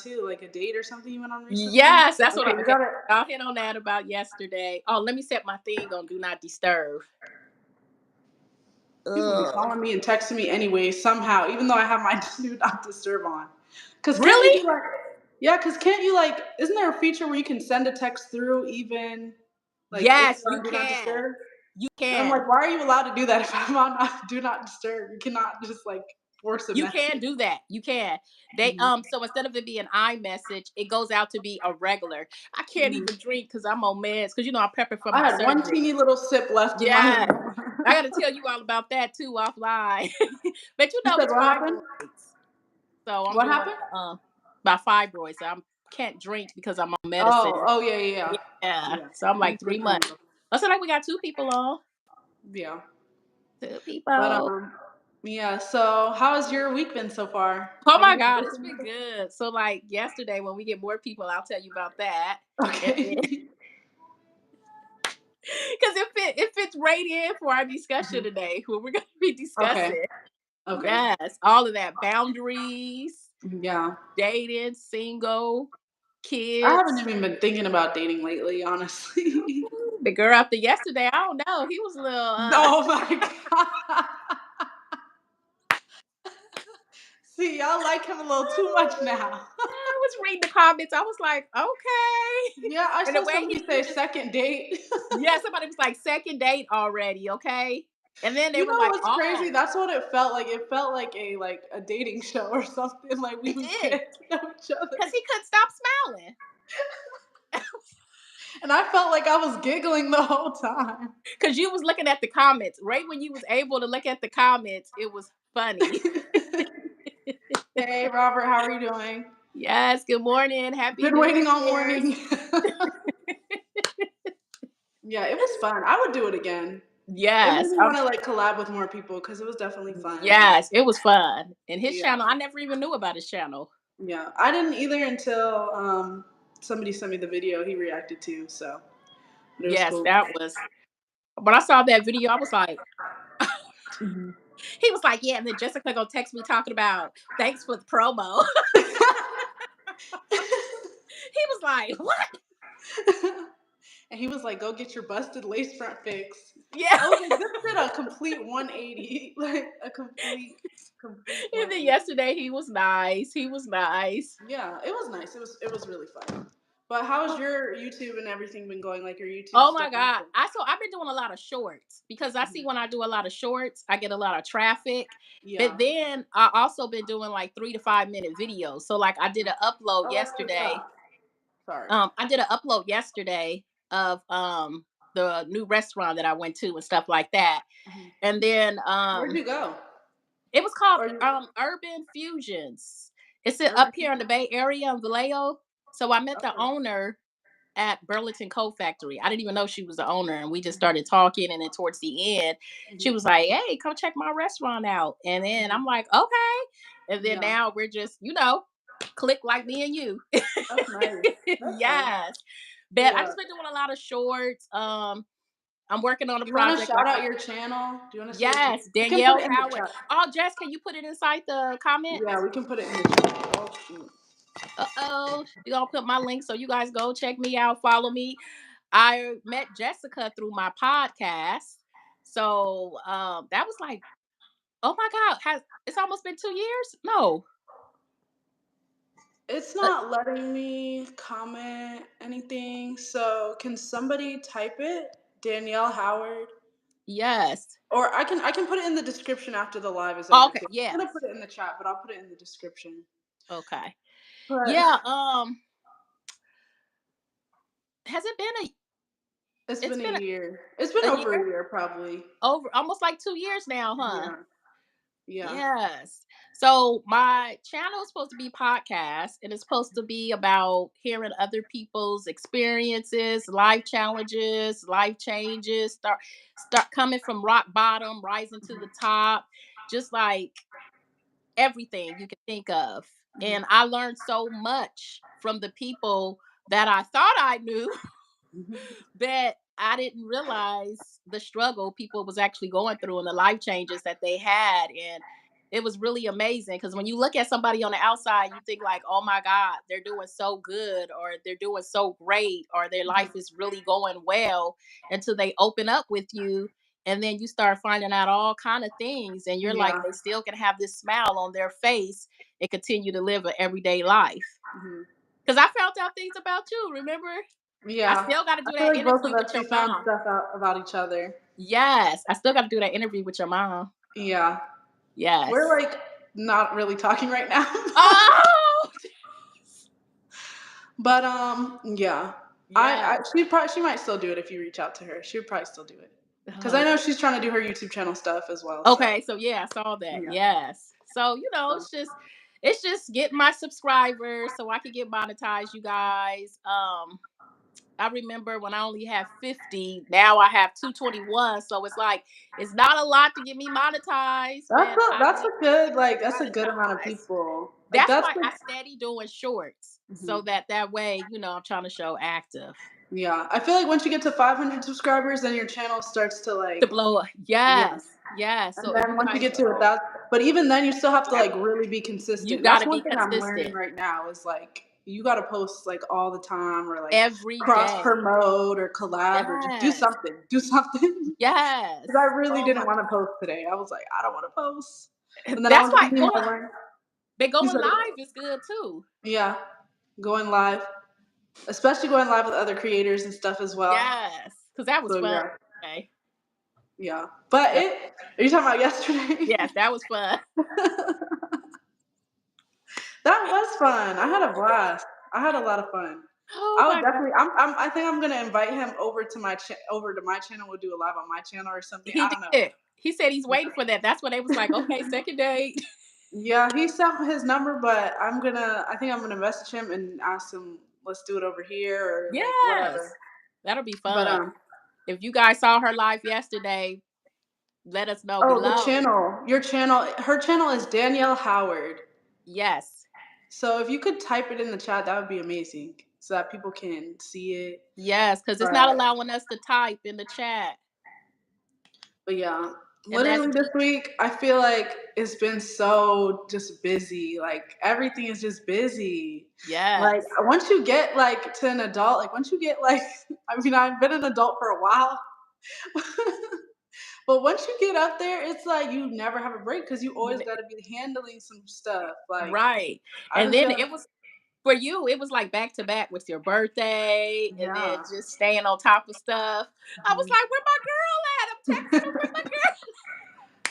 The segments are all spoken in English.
too, like a date or something you went on recently? Yes, that's what Okay, you got it. I'll hit on that about yesterday. Oh, let me set my thing on Do Not Disturb. People be Ugh. calling me and texting me anyway, somehow, even though I have my Do Not Disturb on. Because can't you Really? do like, yeah, because can't you like, isn't there a feature where you can send a text through even like if Yes, you're you on Do Not can. Disturb? You And I'm can. like, why are you allowed to do that if I'm on Do Not Disturb? You cannot just like force a You message. can do that. You can. They Mhm. so instead of it being iMessage, it goes out to be a regular. I can't Mhm. even drink because I'm on meds because I'm prepping for I my had one surgery. teeny little sip left in my. Yeah. I gotta tell you all about that too offline. But You said it's what happened? fibroids. So I'm What doing happened? my fibroids. So I can't drink because I'm on medicine. Oh, yeah, yeah, yeah. Yeah. Yeah. So I'm You like did 3 tell me months. about I said like we got 2 people on. that. Yeah. 2 But people. yeah. So how has your week been so far? Oh Have my you been God, it's busy? been good. So like yesterday when we get more people, I'll tell you about that. And Okay. then because it fits right in for our discussion Mhm. today, what we're gonna be Okay. discussing. Okay. Yes, all of that. Boundaries, Yeah. dating, single, I haven't kids. even been thinking about dating lately, honestly. The girl after yesterday, I don't know. He was a little Oh my god. See, y'all like him a little too much now. I was reading the comments. I was like, okay. Yeah, I And the saw way somebody he say second date. yeah, somebody was like second date already, okay? And then they You were know like, what's crazy? oh, That's what it felt like. It felt like a dating show or something. Like we it was did. getting to know each other. Because he couldn't stop smiling. And I felt like I was giggling the whole time. Because you was looking at the comments. Right when you was able to look at the comments, it was funny. Hey Robert, how are you doing? Yes, good morning. Happy Been New waiting all Year's. morning. Yeah, it was fun. I would do it again. It made Yes. me want to like collab with more people because it was definitely fun. Yes, it was fun. And his Yeah. channel, I never even knew about his channel. Yeah. I didn't either until somebody sent me the video he reacted to, so but it was Yes, cool. that was when I saw that video, I was like, Mhm. he was like, yeah, and then Jessica gonna text me talking about thanks for the promo. He was like, what? And he was like, "Go get your busted lace front fixed." Yeah. I was like, "This did a complete 180, like a complete And then 180." yesterday he was nice. He was nice. Yeah, it was nice. It was really fun. But how's your YouTube and everything been going? Like your YouTube Oh stuff my and God. stuff? I've been doing a lot of shorts because I see Mhm. when I do a lot of shorts, I get a lot of traffic. Yeah. But then I also been doing like 3 to 5 minute videos. So like I did an upload Oh, that's what's yesterday. up. Sorry. I did an upload yesterday of the new restaurant that I went to and stuff like that. Mhm. And then Where'd you go? it was called Or you Urban Fusions. It's Urban up here in the Fusion? Bay Area in Vallejo. So I met the Okay. owner at Burlington Coat Factory. I didn't even know she was the owner, and we just started talking. And then towards the end, she Mhm. was like, "Hey, come check my restaurant out." And then Mhm. I'm like, "Okay." And then Yeah. now we're just, click like me and you. That's nice. That's nice. Yes, but I Yeah. just been doing a lot of shorts. I'm working on a Do you want to project. shout Like, out your channel? Do you want to say what you? yes, We can put Danielle it in the Howard. chat. Oh, Jess, can you put it inside the comments? Yeah, we can put it in the chat. Oh shoot. Uh-oh. You gonna put my link so you guys go check me out, follow me. I met Jessica through my podcast. So that was like, oh my God, has it's almost been 2 years? No. It's Uh, not letting me comment anything. So can somebody type it? Danielle Howard. yes. Or I can put it in the description after the live is over Okay, too. I'm yes. gonna put it in the chat, but I'll put it in the description. Okay. But Yeah, has it been it's it's been been a year. It's been a over year? a year probably. Over almost like 2 years now, huh? Yeah. Yeah. Yes. So my channel is supposed to be podcast and it's supposed to be about hearing other people's experiences, life challenges, life changes, start coming from rock bottom, rising to the top, just like everything you can think of. Mhm. And I learned so much from the people that I thought I knew Mhm. that I didn't realize the struggle people was actually going through and the life changes that they had. And it was really amazing because when you look at somebody on the outside, you think like, oh my God, they're doing so good or they're doing so great or their life is really going well until they open up with you. And then you start finding out all kind of things and you're like, Yeah. they still can have this smile on their face and continue to live an everyday life. Mhm. Because I found out things about you, remember? I Yeah. still got to I do feel that like both interview of with us, your we found mom. stuff out about each other. Yes, I still got to do that interview with your mom. Yeah. We're Yes. like not really talking right now. Oh, But yeah. I yes. she might still do it if you reach out to her. She would probably still do it. Because I Oh, know she's trying to do her YouTube channel stuff as well. So okay, so yeah, I saw that. yeah. Yes. So, So, it's just getting my subscribers so I can get monetized, you guys. I remember when I only had 50, now I have 221. So it's like it's not a lot to get me monetized, but I that's need a good like that's a good amount of monetized. people. Like That's that's why like I steady doing shorts. So mhm. that way, I'm trying to show active. Yeah. I feel like once you get to 500 subscribers, then your channel starts to To like blow up. yeah. Yes. Yes. And So if then you once you guys get to 1,000, but even then, you still have to like really be you consistent. That's gotta one be thing I'm learning consistent right now is like you got to post like all the time or like every cross day. promote or collab or just do Yes. something. Do something. Yes. Because I really Oh my didn't want to post today. I was like, I don't want to post. And then I that's was why thinking going about learning. but You going said it. live is good too. Yeah, going live, especially going live with other creators and stuff as well. Yes. Because that was So fun. yeah, Okay. yeah. But That, are you talking about yesterday? yes, that was fun. That was fun. I had a blast. I had a lot of fun. Oh I would my God. definitely. I think I'm gonna invite him over to over to my channel. We'll do a live on my channel or something. He I don't did. He said he's waiting for that. That's when they was like, okay, second date. know. Yeah, he sent his number, but I'm gonna. I think I'm gonna message him and ask him. Let's do it over here or like Yes. whatever. That'll be But fun. If you guys saw her live yesterday, let us know oh, the below. channel. Your channel. Her channel is Danielle Howard. Yes. So if you could type it in the chat, that would be amazing, so that people can see it. Yes, because it's not But allowing us to type in the chat. But yeah, And that's literally this week, I feel like it's been so just busy. Like everything is just busy. Like yes. once you get like to an adult, like once you get like, I mean, I've been an adult for a while, but once you get up there, it's like you never have a break because you You always got to be handling some stuff. Like right. I And just then got to, it was for you, it was like back to back with your birthday and then yeah. just staying on top of stuff. I was Mhm. like, where my girl at? I'm texting her, where my girl?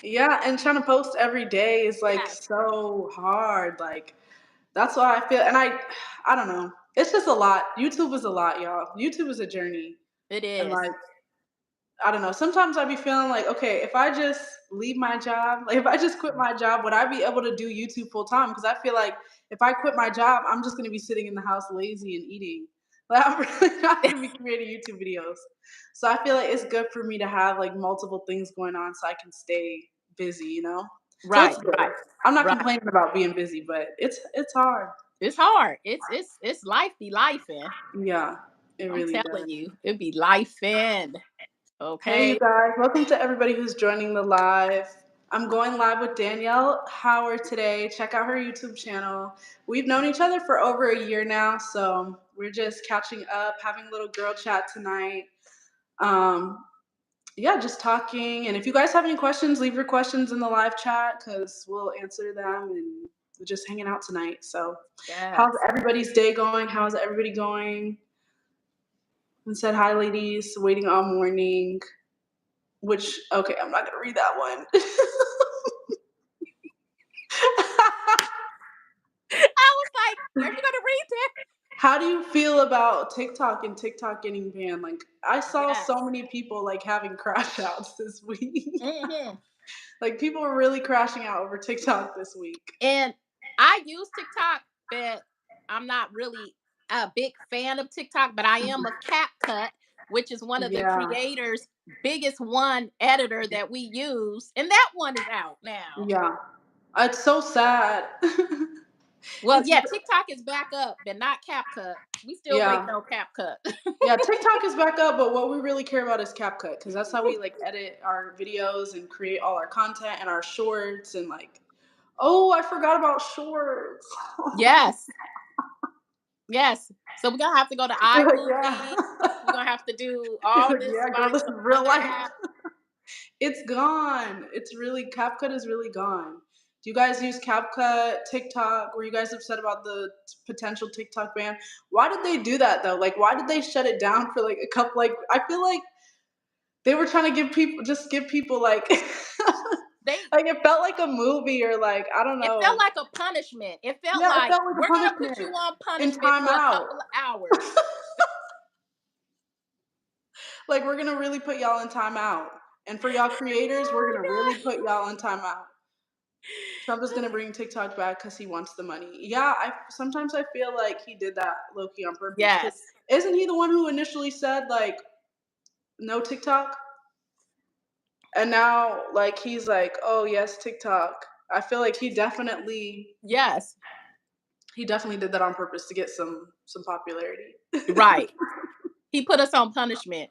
Yeah, and trying to post every day is like Yes, so hard. Like that's why I feel, and I don't know. It's just a lot. YouTube is a lot, y'all. YouTube is a journey, it and is. like I don't know. Sometimes I be feeling like, okay, if I just leave my job, like if I just quit my job, would I be able to do YouTube full time? Because I feel like if I quit my job, I'm just gonna be sitting in the house lazy and eating. Like I'm really not gonna be creating YouTube videos. So I feel like it's good for me to have like multiple things going on so I can stay busy, you know? So it's Right, good. right, I'm not right. complaining about being busy, but it's hard. It's hard. It's life be life in. Yeah, it I'm really does. telling you, it be life in. Hey, you Okay. guys. Welcome to everybody who's joining the live. I'm going live with Danielle Howard today. Check out her YouTube channel. We've known each other for over a year now, so we're just catching up, having a little girl chat tonight. Um, yeah, just talking. And if you guys have any questions, leave your questions in the live chat because we'll answer them and we're just hanging out tonight. So, how's Yes. everybody's day going? How's everybody going? And said hi, ladies. Waiting all morning. Which okay, I'm not gonna read that one. I was like, are you gonna read that? How do you feel about TikTok and TikTok getting banned? Like I saw Yes. so many people like having crash outs this week. Hmm. Like people were really crashing out over TikTok this week. And I use TikTok, but I'm not really a big fan of TikTok, but I am of CapCut, which is one of the Yeah, creators' biggest one editor that we use. And that one is out now. yeah. It's so sad. Well, It's yeah, TikTok is back up, but not CapCut. We still yeah. waiting on CapCut. Yeah, TikTok is back up, but what we really care about is CapCut because that's how we like edit our videos and create all our content and our shorts and like Oh, I forgot about shorts. Yes, yes. So we're gonna have to go to You're like, yeah. iMovie. We're gonna have to do all You're like, this yeah, girl, find this is some real other life. app. It's gone. It's really CapCut is really gone. Do you guys use CapCut, TikTok? Were you guys upset about the potential TikTok ban? Why did they do that though? Like, why did they shut it down for like a couple? Like, I feel like they were trying to give people like, They like it felt like a movie or like I don't It felt know. like a punishment. It felt Yeah, it like felt like a we're gonna put you punishment on in punishment for a timeout. couple of hours. Like we're gonna really put y'all in timeout. And for y'all creators, we're gonna Oh really my put god. y'all in timeout. Trump is gonna bring TikTok back because he wants the money. Yeah, I sometimes I feel like he did that low key on purpose. Cause Yes. isn't he the one who initially said like no TikTok? And now like he's like, oh yes, TikTok. I feel like Yes. he definitely did that on purpose to get some popularity. Right. He put us on punishment.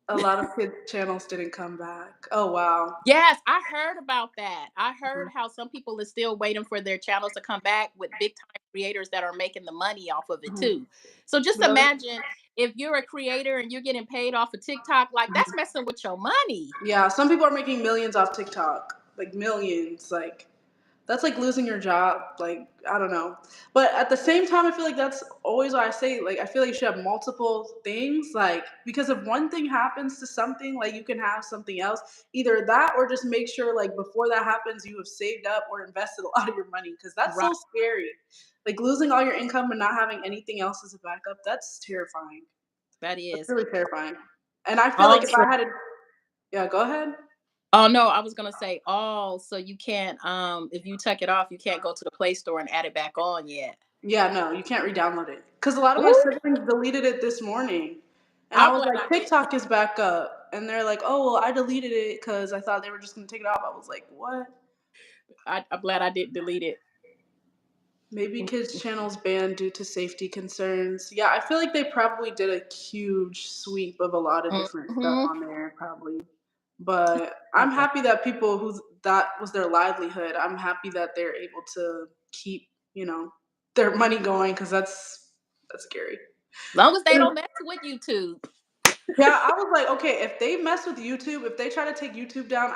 A lot of kids channels didn't come back. Oh wow. Yes, I heard about that. I heard how some people are still waiting for their channels to come back with big time creators that are making the money off of it Mhm. too. So just Really? imagine if you're a creator and you're getting paid off of TikTok, like that's Mhm. messing with your money. Yeah, some people are making millions off TikTok. Like millions. Like that's like losing your job. Like, I don't know. But at the same time, I feel like that's always what I say. Like, I feel like you should have multiple things. Like, because if one thing happens to something, like you can have something else. Either that or just make sure, like, before that happens, you have saved up or invested a lot of your money. Because that's Right. so scary. Like, losing all your income and not having anything else as a backup, that's terrifying. That That's is. really terrifying. And I feel like if Also, I had to, yeah, go ahead. oh no, I was gonna say all, so you can't if you tuck it off, you can't go to the Play Store and add it back on yet. Yeah, no, you can't re-download it. Cause a lot of my Ooh, siblings deleted it this morning, and I I'm was glad like, I did too. "TikTok is back up," and they're like, "Oh, well, I deleted it because I thought they were just gonna take it off." I was like, "What?" I'm glad I didn't delete it. Maybe kids' channels banned due to safety concerns. Yeah, I feel like they probably did a huge sweep of a lot of different stuff Mhm. on there, probably. But I'm happy that people who that was their livelihood. I'm happy that they're able to keep, their money going because that's scary. Long as they don't mess with YouTube. Yeah, I was like, okay, if they mess with YouTube, if they try to take YouTube down,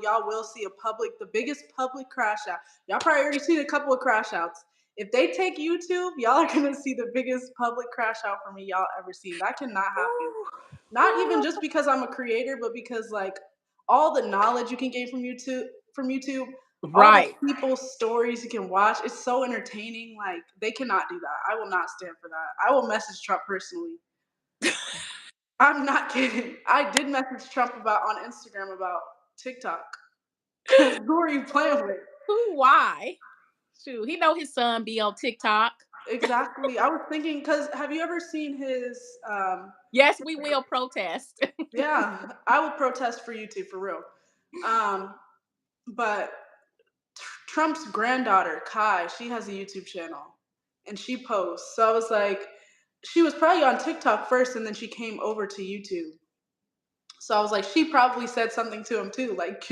y'all will see the biggest public crash out. Y'all probably already seen a couple of crash outs. If they take YouTube, y'all are gonna see the biggest public crash out for me y'all ever seen. That cannot happen. Ooh. Not even Ooh. just because I'm a creator, but because like all the knowledge you can gain from YouTube, all the Right. people's stories you can watch, it's so entertaining. Like they cannot do that. I will not stand for that. I will message Trump personally. I'm not kidding. I did message Trump about on Instagram about TikTok. Cause who are you playing with? Ooh, why? Shoot, he know his son be on TikTok. Exactly. I was thinking, cause have you ever seen his? Yes, we will protest. Yeah, I will protest for you too, for real. Um, but Trump's granddaughter Kai, she has a YouTube channel, and she posts. So I was like, she was probably on TikTok first, and then she came over to YouTube. So I was like, she probably said something to him too, like,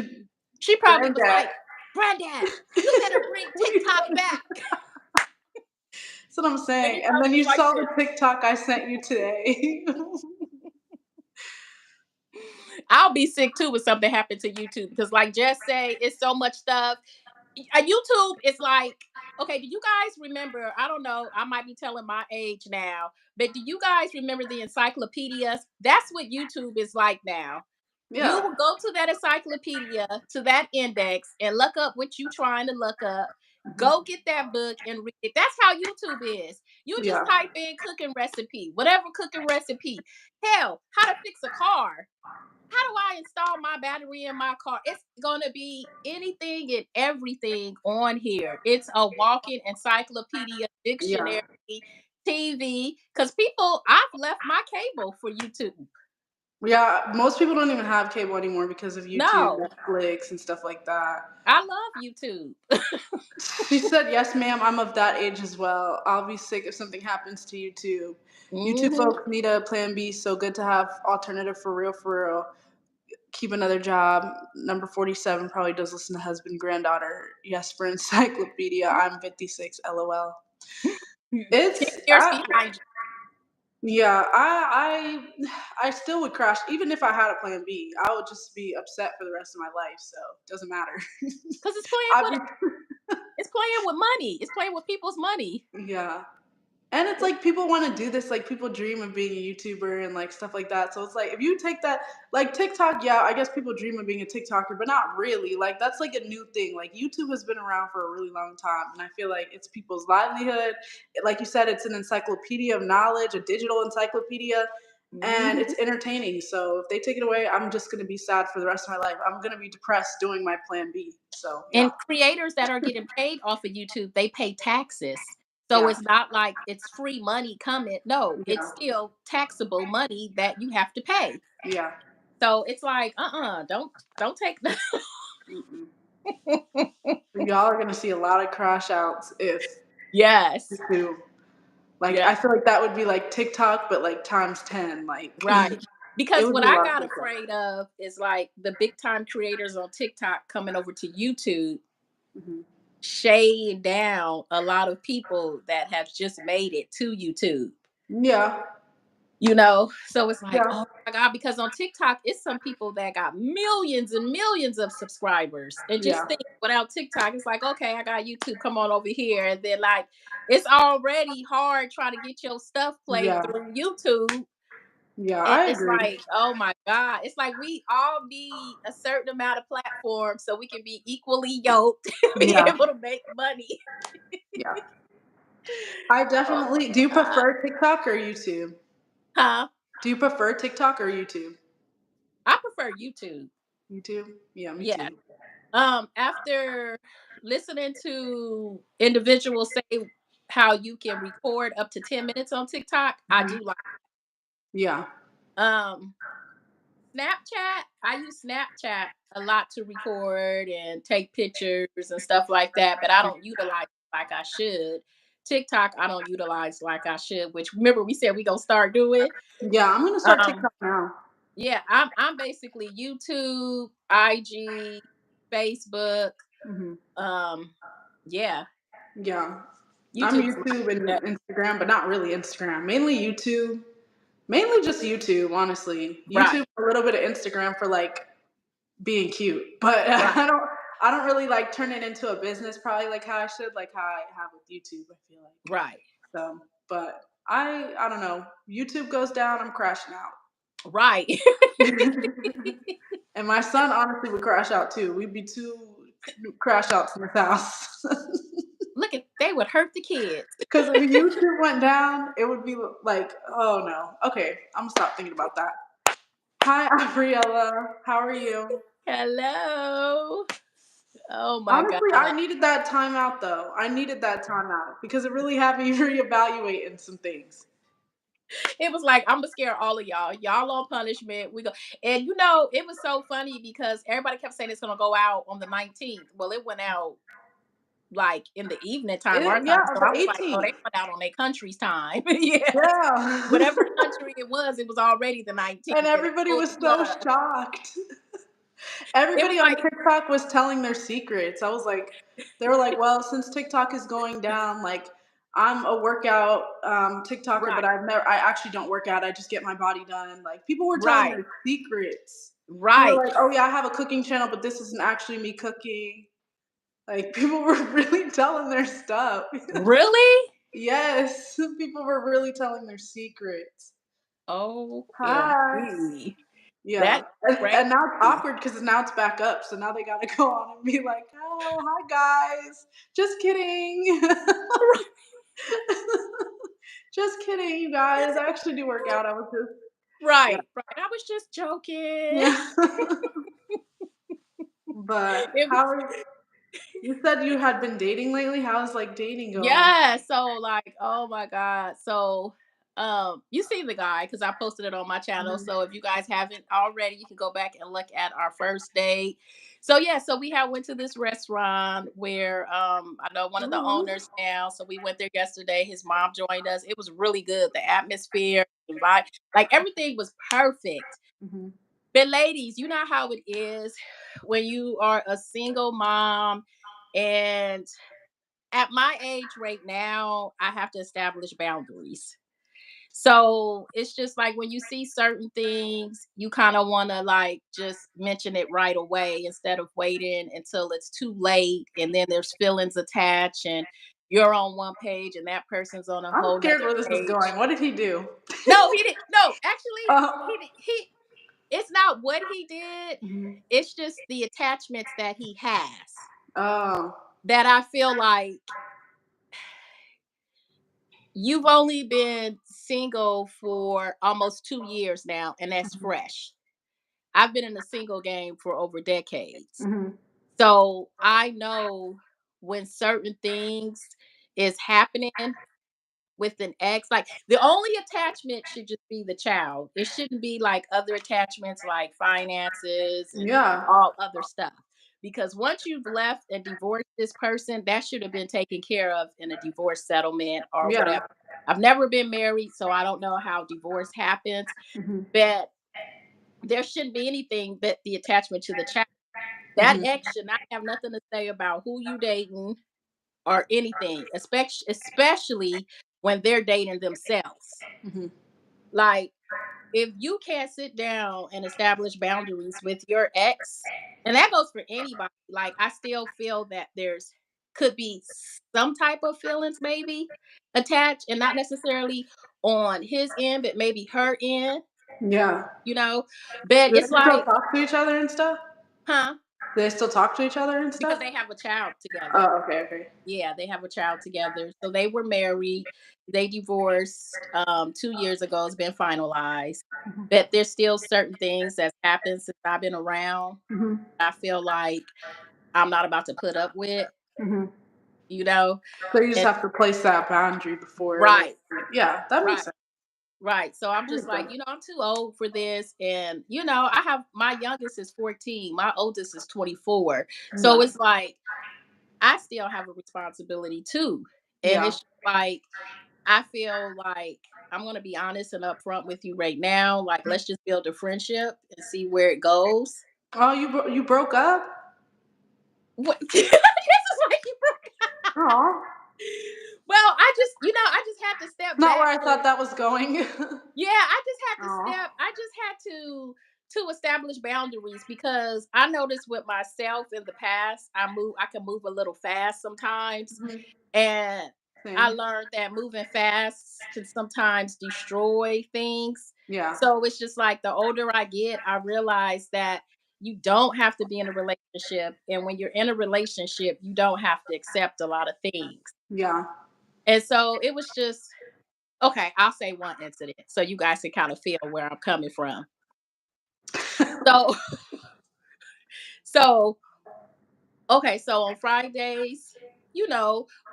She probably was granddad. like, "Granddad, you better bring What are you TikTok talking back." That's what I'm And saying. he And probably then was you like saw the this. TikTok I sent you today. I'll be sick too if something happened to YouTube because, like Jess say, it's so much stuff. YouTube is like, okay, do you guys remember? I don't know, I might be telling my age now, but do you guys remember the encyclopedias? That's what YouTube is like now. You Yeah. will go to that encyclopedia, to that index, and look up what you trying to look up. Go Mhm. get that book and read it. That's how YouTube is. You just Yeah. type in cooking recipe, whatever cooking recipe. Hell, how to fix a car, how do I install my battery in my car? It's gonna be anything and everything on here. It's a walking encyclopedia, Yeah. dictionary, TV. Because people, I've left my cable for YouTube. Yeah. Most people don't even have cable anymore because of YouTube, No, Netflix, and stuff like that. I love YouTube. She said, yes, ma'am, I'm of that age as well. I'll be sick if something happens to YouTube. YouTube Hmm. folks need a plan B, so good to have alternative for real, for real. keep another job. Number 47 probably does listen to husband, granddaughter. Yes, for encyclopedia. I'm 56. LOL. 10 It's years behind you. yeah, I still would crash even if I had a plan B. I would just be upset for the rest of my life. So it doesn't matter. Because it's playing I'd with be it's playing with money. It's playing with people's money. yeah. And it's like people want to do this, like people dream of being a YouTuber and like stuff like that. So it's like if you take that, like TikTok, yeah, I guess people dream of being a TikToker, but not really. Like that's like a new thing. Like YouTube has been around for a really long time, and I feel like it's people's livelihood. Like you said, it's an encyclopedia of knowledge, a digital encyclopedia, and Mhm. it's entertaining. So if they take it away, I'm just gonna be sad for the rest of my life. I'm gonna be depressed doing my plan B. So yeah, And creators that are getting paid off of YouTube, they pay taxes. So yeah, it's not like it's free money coming. No, it's yeah, still taxable money that you have to pay. yeah. So it's like, don't take that. Mm-mm. Y'all are gonna see a lot of crash outs if Yes. YouTube. Like Yeah. I feel like that would be like TikTok, but like times 10. Like Right. it Because would what be a I lot of got TikTok. afraid of is like the big time creators on TikTok coming over to YouTube, Mhm. shade down a lot of people that have just made it to YouTube. Yeah, So it's like, yeah, oh my God, because on TikTok, it's some people that got millions and millions of subscribers. And just yeah, think without TikTok, it's like, okay, I got YouTube, come on over here. And then, like, it's already hard trying to get your stuff played yeah, through YouTube. yeah. And I it's agree. like, oh my God. It's like we all need a certain amount of platforms so we can be equally yoked, be Yeah, able to make money. yeah. I Oh definitely. my Do you God. prefer TikTok or YouTube? Huh? Do you prefer TikTok or YouTube? I prefer YouTube. YouTube. Yeah, me Yeah. too. After listening to individuals say how you can record up to 10 minutes on TikTok, I Mhm. do like Yeah, um Snapchat. I use Snapchat a lot to record and take pictures and stuff like that, but I don't utilize it like I should. TikTok, I don't utilize like I should, which remember we said we gonna start doing. yeah. I'm gonna start Um, TikTok now. yeah, I'm basically YouTube, IG, Facebook. Hmm. Um, yeah, Yeah, I'm YouTube is YouTube and my Instagram, but not really Instagram. Mainly YouTube. Mainly just YouTube, honestly. right, YouTube, a little bit of Instagram for like being cute, but right, I don't really like turn it into a business probably like how I should, like how I have with YouTube. I feel like right, so, but I don't know. YouTube goes down, I'm crashing out. right. And my son honestly would crash out too. We'd be two crash outs in this house. Look at they would hurt the kids. Because if YouTube went down, it would be like, oh no. Okay, I'm gonna stop thinking about that. Hi, Abriella. How are you? Hello. Oh my Honestly, I God. needed that time out though. I needed that time out because it really had me reevaluating some things. It was like, I'm gonna scare all of y'all. Y'all on punishment. We go. And it was so funny because everybody kept saying it's gonna go out on the 19th. Well, it went out like in the evening time, our Yeah, time. So the I was like, oh, they 18th. went out on their country's time. Yes. Yeah. Whatever country it was already the And 19th. And everybody it was so was. shocked. It was Everybody on like, TikTok was telling their secrets. I was like, they were like, well, since TikTok is going down, like I'm a workout TikToker, but right, I actually don't work out. I just get my body done. Like people were telling right, their secrets. People were right. like, oh yeah, I have a cooking channel, but this isn't actually me cooking. Like people were really telling their stuff. Really? Yes, people were really telling their secrets. Hi. OMG. Yeah, That's and now it's crazy. awkward because now it's back up. So now they gotta go on and be like, "Oh, hi guys, just kidding, just kidding, you guys. I actually do work out. I was just yeah, Right, right. I was just joking. yeah." But It was how are you said you had been dating lately? How's like dating going? yeah, so like, oh my God. So you see the guy because I posted it on my channel. Mhm. So if you guys haven't already, you can go back and look at our first date. So yeah, so we had went to this restaurant where I know one of the Ooh. owners now. So we went there yesterday. His mom joined us. It was really good. The atmosphere, the vibe, like everything was perfect. Mhm. But ladies, you know how it is when you are a single mom, and at my age right now, I have to establish boundaries. So it's just like when you see certain things, you kind of want to like just mention it right away instead of waiting until it's too late and then there's feelings attached and you're on one page and that person's on a I'm whole scared nother where this is page. going. What did he do? No, he didn't. No, actually, Uh, he it's not what he did. mhm. It's just the attachments that he has Oh, that I feel like you've only been single for almost 2 years now, and that's mhm, fresh. I've been in the single game for over decades. mhm. So I know when certain things is happening with an ex, like the only attachment should just be the child. It shouldn't be like other attachments like finances and Yeah, all other stuff. Because once you've left and divorced this person, that should have been taken care of in a divorce settlement or yeah. whatever. I've never been married, so I don't know how divorce happens, Mhm, but there shouldn't be anything but the attachment to the child. That mhm, ex should not have nothing to say about who you dating or anything, especially when they're dating themselves. mhm. Like if you can't sit down and establish boundaries with your ex, and that goes for anybody, like I still feel that there's could be some type of feelings maybe attached and not necessarily on his end, but maybe her end, Yeah. you know. But Do it's they still like, talk to each other and stuff? huh? Do they still talk to each other and Because stuff? they have a child together. Oh, okay, okay. Yeah, they have a child together. So they were married. They divorced 2 years ago. It's been finalized. Mhm, But there's still certain things that's happened since I've been around. mhm, I feel like I'm not about to put up with, mhm. you know. So you just And have to place that boundary before, like, right, yeah, that makes right, sense. right. So I'm That just makes like, sense. I'm too old for this. And I have my youngest is 14, my oldest is 24. So Yeah, it's like I still have a responsibility too. And yeah. it's just like I feel like I'm gonna be honest and upfront with you right now. Like, let's just build a friendship and see where it goes. Oh, you broke up? What? This is like you. Oh, Well, I just had to step not where back I for. thought that was going. Yeah, I just had to Oh. step. I just had to establish boundaries because I noticed with myself in the past, I can move a little fast sometimes. Mhm. And I Same. learned that moving fast can sometimes destroy things. Yeah. So it's just like the older I get, I realize that you don't have to be in a relationship. And when you're in a relationship, you don't have to accept a lot of things. Yeah. And so it was just, okay, I'll say one incident so you guys can kind of feel where I'm coming from. So, so okay, so on Fridays,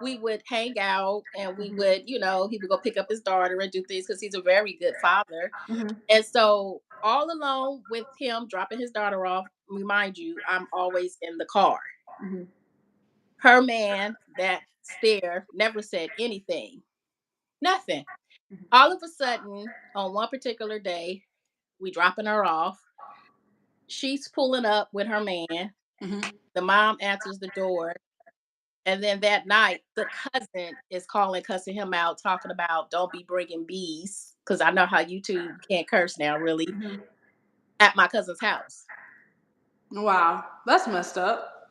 we would hang out and we Mhm, would, he would go pick up his daughter and do things because he's a very good father. mhm, And so, all alone with him dropping his daughter off, remind you, I'm always in the car. mhm, Her man that's there never said anything, nothing. mhm, All of a sudden, on one particular day, we dropping her off. She's pulling up with her man. mhm. The mom answers the door. And then that night, the cousin is calling, cussing him out, talking about don't be bringing bees, because I know how YouTube can't curse now, really, Mhm. at my cousin's house. Wow, that's messed up.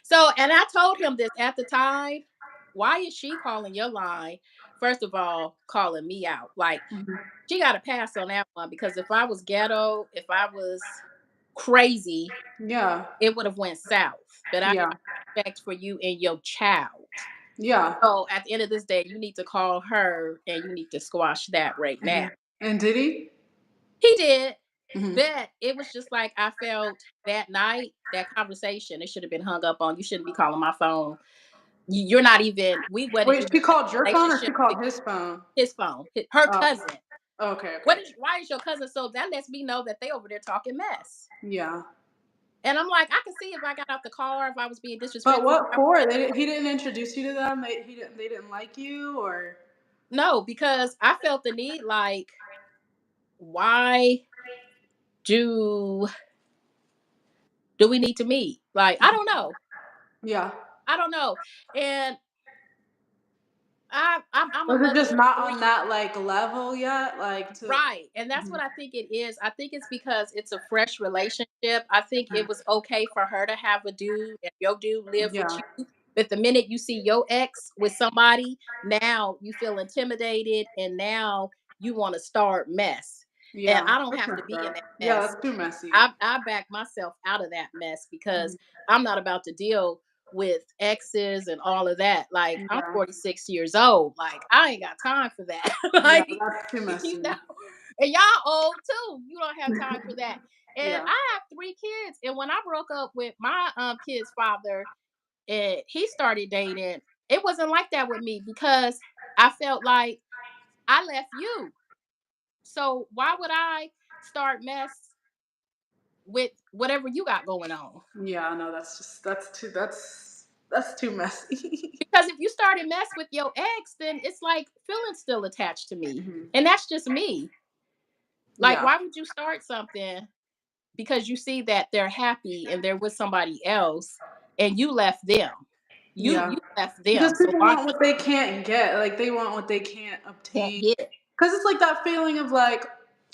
So, and I told him this at the time. Why is she calling your line? First of all, calling me out. Like, Mhm. she got a pass on that one because if I was ghetto, if I was crazy, Yeah, it would have went south. But I yeah, have respect for you and your child. yeah. So at the end of this day, you need to call her and you need to squash that right now. Mhm. And did he? He did, Mhm. but it was just like I felt that night, that conversation, it should have been hung up on. You shouldn't be calling my phone. You're not even, we wasn't Wait, even she in called a your phone or she relationship. called his phone? His phone, her Oh, cousin. okay, okay. Why is your cousin so that lets me know that they over there talking mess. Yeah. And I'm like, I can see if I got out the car, if I was being But disrespectful. what for? He didn't introduce you to them. They didn't like you or. No, because I felt the need like, why do do we need to meet? Like, I don't know. Yeah. I don't know. And I'm a Was it mother just of not three. on that like level yet? Like to. Right. And that's what Mhm, I think it is. I think it's because it's a fresh relationship. I think it mhm. was okay for her to have a dude and your dude live with Yeah. you. But the minute you see your ex with somebody, now you feel intimidated and now you want to start mess. And Yeah. I don't That's have to messed be in up. that Yeah, mess. that's too messy. I back myself out of that mess because Mhm. I'm not about to deal with exes and all of that. Like, I'm Yeah. 46 years old. Like, I ain't got time for that. Yeah, Like, that's too you messy. know, and y'all old too. You don't have time for that. And Yeah. I have three kids. And when I broke up with my kid's father and he started dating, it wasn't like that with me because I felt like I left you. So why would I start mess with whatever you got going on? Yeah, no, that's too messy. Because if you started mess with your ex, then it's like feelings still attached to me. Mhm. And that's just me. Like, Yeah. why would you start something because you see that they're happy and they're with somebody else and you left them? You Yeah. left Because them. So people why want what they can't get. Like they want what they can't can't obtain. get it? Because it's like that feeling of like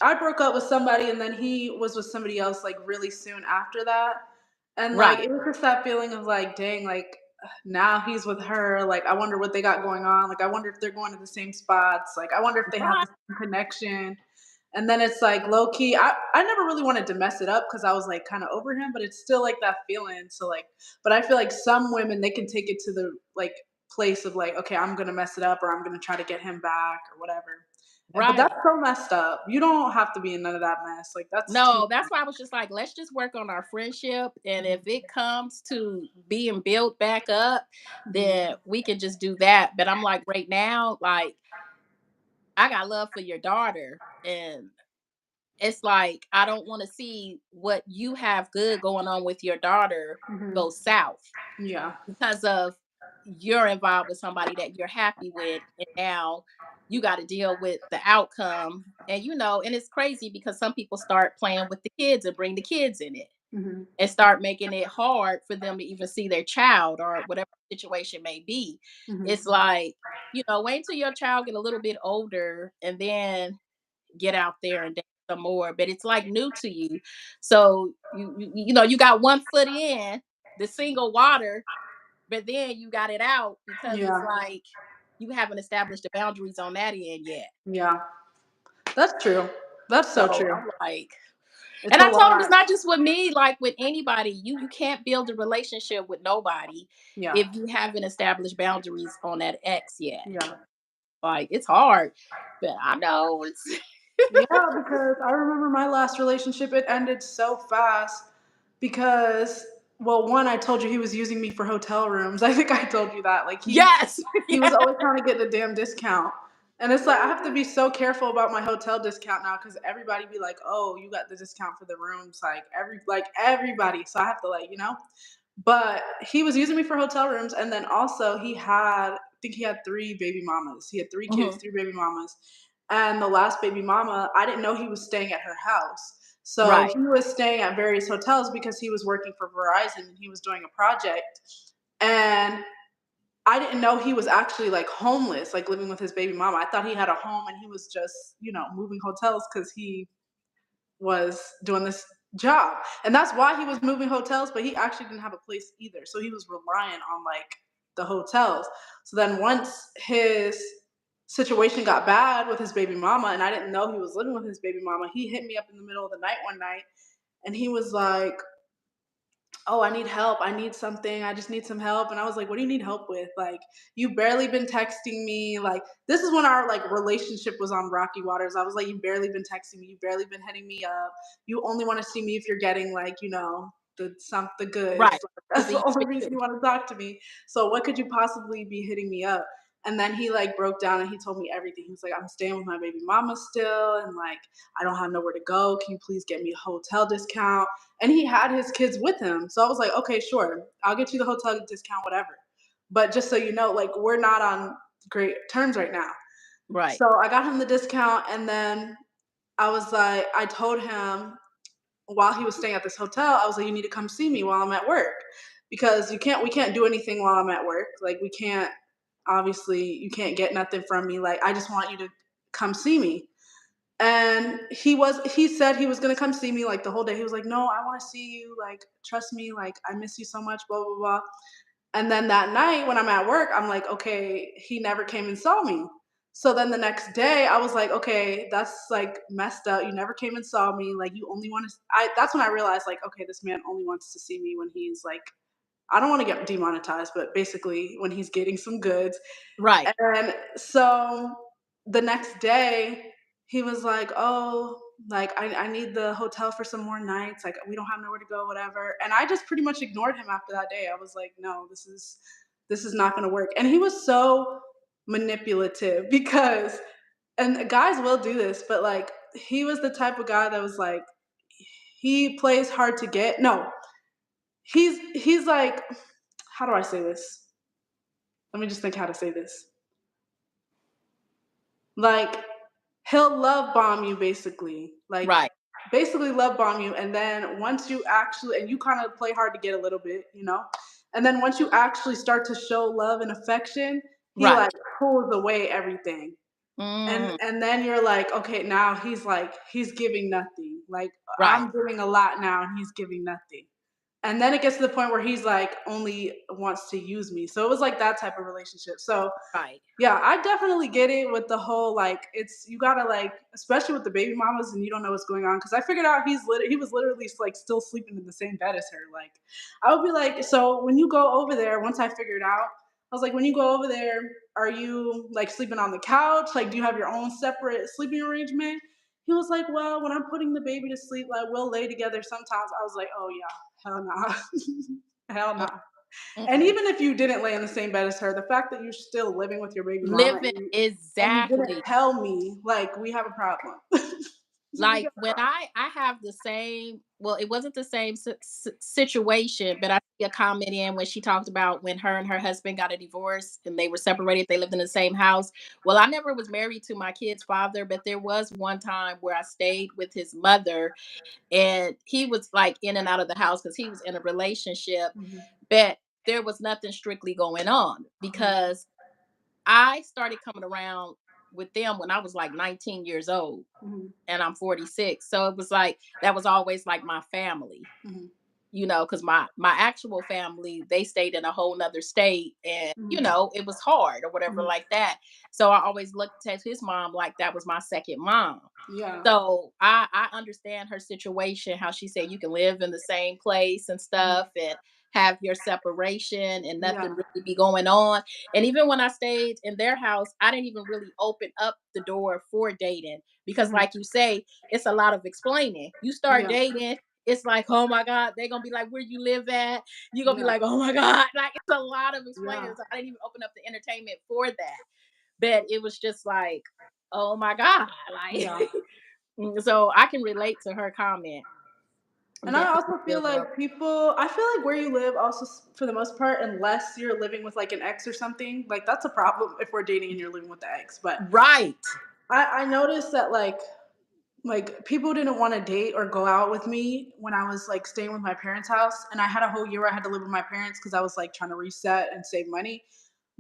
I broke up with somebody and then he was with somebody else like really soon after that. And like Right. it was just that feeling of like, dang, like now he's with her. Like I wonder what they got going on. Like I wonder if they're going to the same spots. Like I wonder if they have Right. the same connection. And then it's like low key. I never really wanted to mess it up because I was like kind of over him, but it's still like that feeling. So like, but I feel like some women they can take it to the like place of like, okay, I'm gonna mess it up or I'm gonna try to get him back or whatever. But that's Right. so messed up. You don't have to be in none of that mess. Like that's too. No, that's why I was just like, let's just work on our friendship. And if it comes to being built back up, Mhm. then we can just do that. But I'm like, right now, like, I got love for your daughter. And it's like, I don't want to see what you have good going on with your daughter Mhm. go south Yeah. because of you're involved with somebody that you're happy with. And now you got to deal with the outcome. And, and it's crazy because some people start playing with the kids and bring the kids in it Mhm. and start making it hard for them to even see their child or whatever the situation may be. Mhm. It's like, wait until your child get a little bit older and then get out there and date some more. But it's like new to you. So you got one foot in the single water, but then you got it out because it's Yeah. like you haven't established the boundaries on that end yet. Yeah. That's true. That's so So true. I'm like, It's and a I told him it's lot. not just with me, like with anybody. You can't build a relationship with nobody Yeah. if you haven't established boundaries on that ex yet. Yeah. Like it's hard, but I know it's Yeah, because I remember my last relationship, it ended so fast because, well, one, I told you he was using me for hotel rooms. I think I told you that. Like yes, he was yeah, always trying to get the damn discount. And it's like I have to be so careful about my hotel discount now because everybody be like, "Oh, you got the discount for the rooms." Like everybody. So I have to But he was using me for hotel rooms, and then also I think he had three baby mamas. He had three kids, hmm three baby mamas, and the last baby mama, I didn't know he was staying at her house. So right, he was staying at various hotels because he was working for Verizon and he was doing a project. And I didn't know he was actually like homeless, like living with his baby mama. I thought he had a home and he was just, moving hotels because he was doing this job. And that's why he was moving hotels, but he actually didn't have a place either. So he was relying on like the hotels. So then once his situation got bad with his baby mama and I didn't know he was living with his baby mama, he hit me up in the middle of the night one night and he was like, "Oh, I need help. I need something. I just need some help." And I was like, "What do you need help with? Like, you barely been texting me. Like, this is when our like relationship was on rocky waters. I was like, you barely been texting me. You barely been hitting me up. You only want to see me if you're getting like, the goods. right. Like, Because that's it the used to only be reason good. you want to talk to me. So what could you possibly be hitting me up?" And then he like broke down and he told me everything. He was like, "I'm staying with my baby mama still, and like I don't have nowhere to go. Can you please get me a hotel discount?" And he had his kids with him. So I was like, okay, sure. I'll get you the hotel discount, whatever. But just so you know, like, we're not on great terms right now. Right. So I got him the discount. And then I was like, I told him, while he was staying at this hotel, I was like, you need to come see me while I'm at work because we can't do anything while I'm at work. Like we can't obviously you can't get nothing from me. Like I just want you to come see me. And he said he was gonna come see me like the whole day. He was like, no, I want to see you. Like, trust me, like I miss you so much, blah, blah, blah. And then that night when I'm at work, I'm like, okay, he never came and saw me. So then the next day, I was like, okay, that's like messed up. You never came and saw me. Like you only want to. That's when I realized, like, okay, this man only wants to see me when he's like, I don't want to get demonetized, but basically when he's getting some goods. Right. And so the next day, he was like, "Oh, like I need the hotel for some more nights. Like we don't have nowhere to go, whatever." And I just pretty much ignored him after that day. I was like, "No, this is not going to work." And he was so manipulative because and guys will do this, but like he was the type of guy that was like he plays hard to get. No, he's like how do I say this? Let me just think how to say this. Like he'll love bomb you basically. Like Right. basically love bomb you and then once you actually and you kind of play hard to get a little bit, you know? And then once you actually start to show love and affection, he Right. like pulls away everything. Mm, And then you're like, okay, now he's giving nothing. Like right. I'm giving a lot now and he's giving nothing. And then it gets to the point where he's like only wants to use me. So it was like that type of relationship. So Right. yeah, I definitely get it with the whole like it's you gotta like especially with the baby mamas and you don't know what's going on because I figured out he was literally like still sleeping in the same bed as her. Like I would be like, so when you go over there, once I figured out, I was like, when you go over there, are you like sleeping on the couch? Like, do you have your own separate sleeping arrangement? He was like, well, when I'm putting the baby to sleep, like we'll lay together sometimes. I was like, oh yeah, hell no, hell Mm, no. And mm-mm. even if you didn't lay in the same bed as her, the fact that you're still living with your baby mama Living and you didn't exactly. tell me, like, we have a problem. We Like got a when problem. I have the same, well, it wasn't the same situation, but I see a comment in when she talked about when her and her husband got a divorce and they were separated, they lived in the same house. Well, I never was married to my kid's father, but there was one time where I stayed with his mother and he was like in and out of the house because he was in a relationship, Mhm, but there was nothing strictly going on mhm, because I started coming around with them when I was like 19 years old mhm, and I'm 46. So it was like that was always like my family, mhm, because my actual family, they stayed in a whole nother state and mhm, it was hard or whatever mhm. like that. So I always looked at his mom like that was my second mom. Yeah. So I understand her situation, how she said you can live in the same place and Mhm. stuff and have your separation and Yeah. nothing really be going on. And even when I stayed in their house, I didn't even really open up the door for dating because, Mhm. like you say, it's a lot of explaining. You start Yeah. dating, it's like, oh my God, they're gonna be like, where you live at? You're gonna be Yeah. like, oh my God, like it's a lot of explaining. Yeah. So I didn't even open up the entertainment for that. But it was just like, oh my God, like Yeah. so I can relate to her comment. And I Definitely also feel feel her. like I feel like where you live also for the most part, unless you're living with like an ex or something, like that's a problem if we're dating and you're living with the ex. But Right. I noticed that like people didn't want to date or go out with me when I was like staying with my parents' house, and I had a whole year where I had to live with my parents because I was like trying to reset and save money.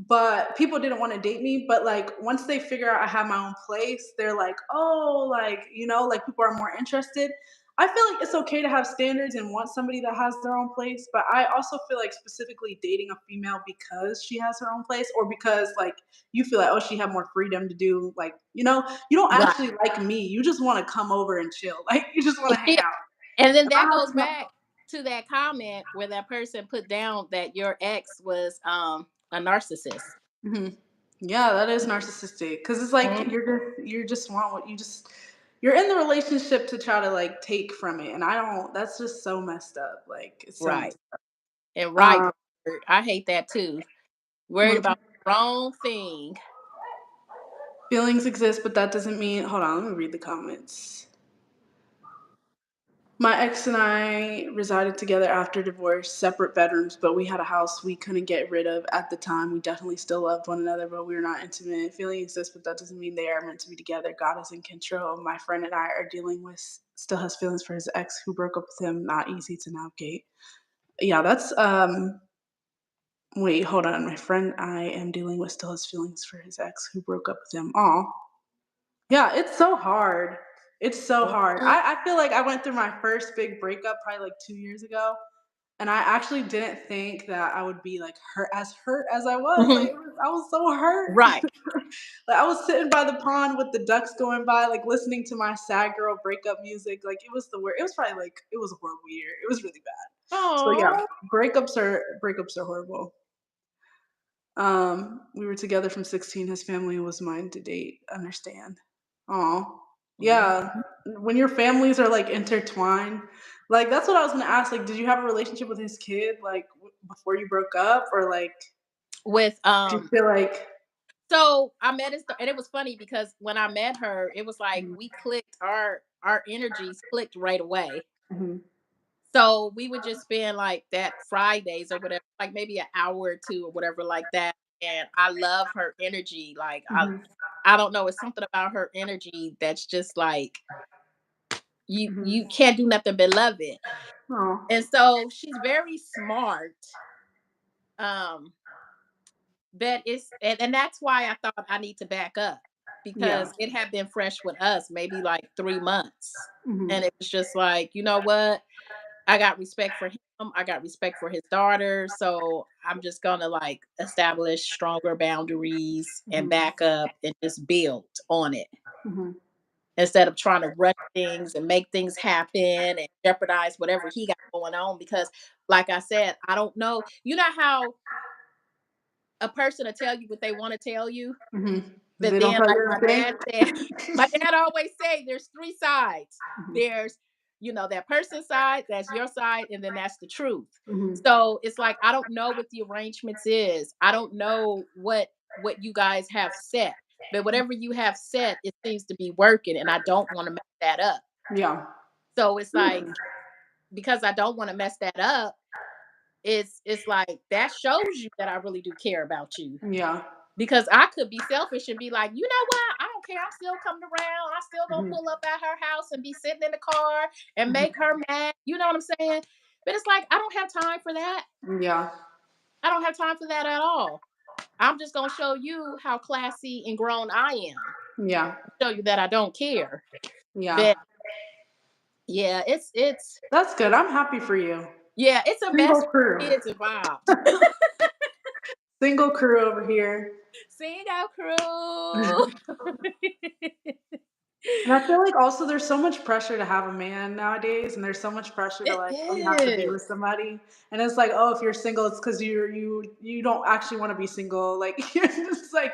But people didn't want to date me. But like once they figure out I have my own place, they're like, oh, like like people are more interested. I feel like it's okay to have standards and want somebody that has their own place, but I also feel like specifically dating a female because she has her own place or because like you feel like oh she have more freedom to do like you don't Right. actually like me. You just want to come over and chill. Like you just want to hang Yeah. out. And then If I that have goes some, back to that comment where that person put down that your ex was a narcissist. Mhm. Yeah, that is narcissistic because it's like Mhm. you just want what you're in the relationship to try to like take from it, and I don't. That's just so messed up. Like it's so Right. messed And up. right. I hate that too. Worried When about the wrong thing. feelings exist, but that doesn't mean. Hold on, let me read the comments. My ex and I resided together after divorce, separate bedrooms, but we had a house we couldn't get rid of at the time. We definitely still loved one another, but we were not intimate. Feelings exist, but that doesn't mean they are meant to be together. God is in control. My friend and I are dealing with still has feelings for his ex who broke up with him. Not easy to navigate. Yeah, that's wait, hold on. My friend I am dealing with still has feelings for his ex who broke up with him. Aw. Yeah, it's so hard. It's so hard. Mhm. I feel like I went through my first big breakup probably like 2 years ago. And I actually didn't think that I would be, like, hurt as I was, like, Mhm. I was so hurt. Right. Like, I was sitting by the pond with the ducks going by, like, listening to my sad girl breakup music, like, it was the worst. It was probably, like it was a horrible year, it was really bad. So, yeah, Oh. breakups are horrible. We were together from 16, his family was mine to date, understand. Aw. Yeah, when your families are, like, intertwined, like, that's what I was gonna ask, like, did you have a relationship with his kid, like, before you broke up, or, like, With do you feel like so I met his and it was funny because when I met her, it was like Mhm, we clicked our energies clicked right away. mhm, So we would just spend like that Fridays or whatever, like maybe an hour or two or whatever like that. And I love her energy. Like mhm, I don't know, it's something about her energy that's just like mhm. you can't do nothing but love it. Aw. And so she's very smart. Um that is and that's why I thought I need to back up Yeah. because it had been fresh with us maybe like 3 months. Mhm, And it was just like, you know what? I got respect for him. I got respect for his daughter. So I'm just gonna like establish stronger boundaries and mhm, back up and just build on it mhm, instead of trying to rush things and make things happen and jeopardize whatever he got going on. Because, like I said, I don't know. You know how a person will tell you what they want to tell you, mhm. but They don't then, tell like you my anything? dad said, my dad always say, there's three sides. Mhm, There's, that person's side, that's your side, and then that's the truth. mhm, So it's like I don't know what the arrangements is. I don't know what you guys have set, but whatever you have set, it seems to be working, and I don't want to mess that up. yeah. So it's like Mhm, because I don't want to mess that up, it's like that shows you that I really do care about you. yeah. Because I could be selfish and be like, you know what? I don't care. I'm still coming around. I still gonna Mhm, pull up at her house and be sitting in the car and mhm, make her mad. You know what I'm saying? But it's like I don't have time for that. yeah, I don't have time for that at all. I'm just gonna show you how classy and grown I am. yeah, Show you that I don't care. yeah. But yeah, it's That's good, I'm happy for you. yeah, it's a mess Single with crew. kids involved. Single crew over here. Single crew. And I feel like also there's so much pressure to have a man nowadays, and there's so much pressure to It like, oh, you have to be with is. somebody, and it's like, oh, if you're single, it's because you don't actually want to be single. Like, it's like,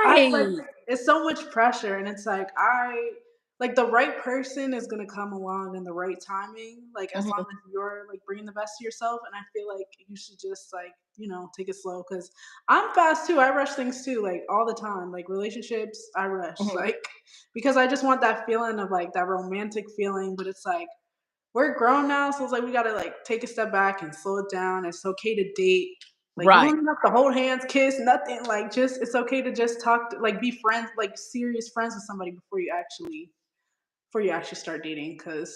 I like Right. it's so much pressure, and it's like I like the right person is gonna come along in the right timing, like as long Mhm. as you're like bringing the best of yourself, and I feel like you should just like take it slow because I'm fast too. I rush things too, like all the time. Like relationships, I rush. Mhm. Like because I just want that feeling of like that romantic feeling, but it's like we're grown now, so it's like we gotta like take a step back and slow it down. It's okay to date. Like you Right. don't even have to hold hands, kiss, nothing. Like just it's okay to just talk, like be friends, like serious friends with somebody before you actually start dating. Because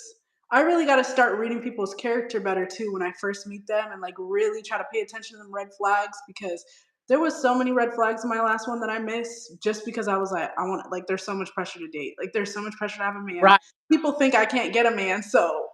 I really got to start reading people's character better too when I first meet them, and like really try to pay attention to them red flags because there was so many red flags in my last one that I missed just because I was like, I want like there's so much pressure to date. Like there's so much pressure to have a man. Right. People think I can't get a man, so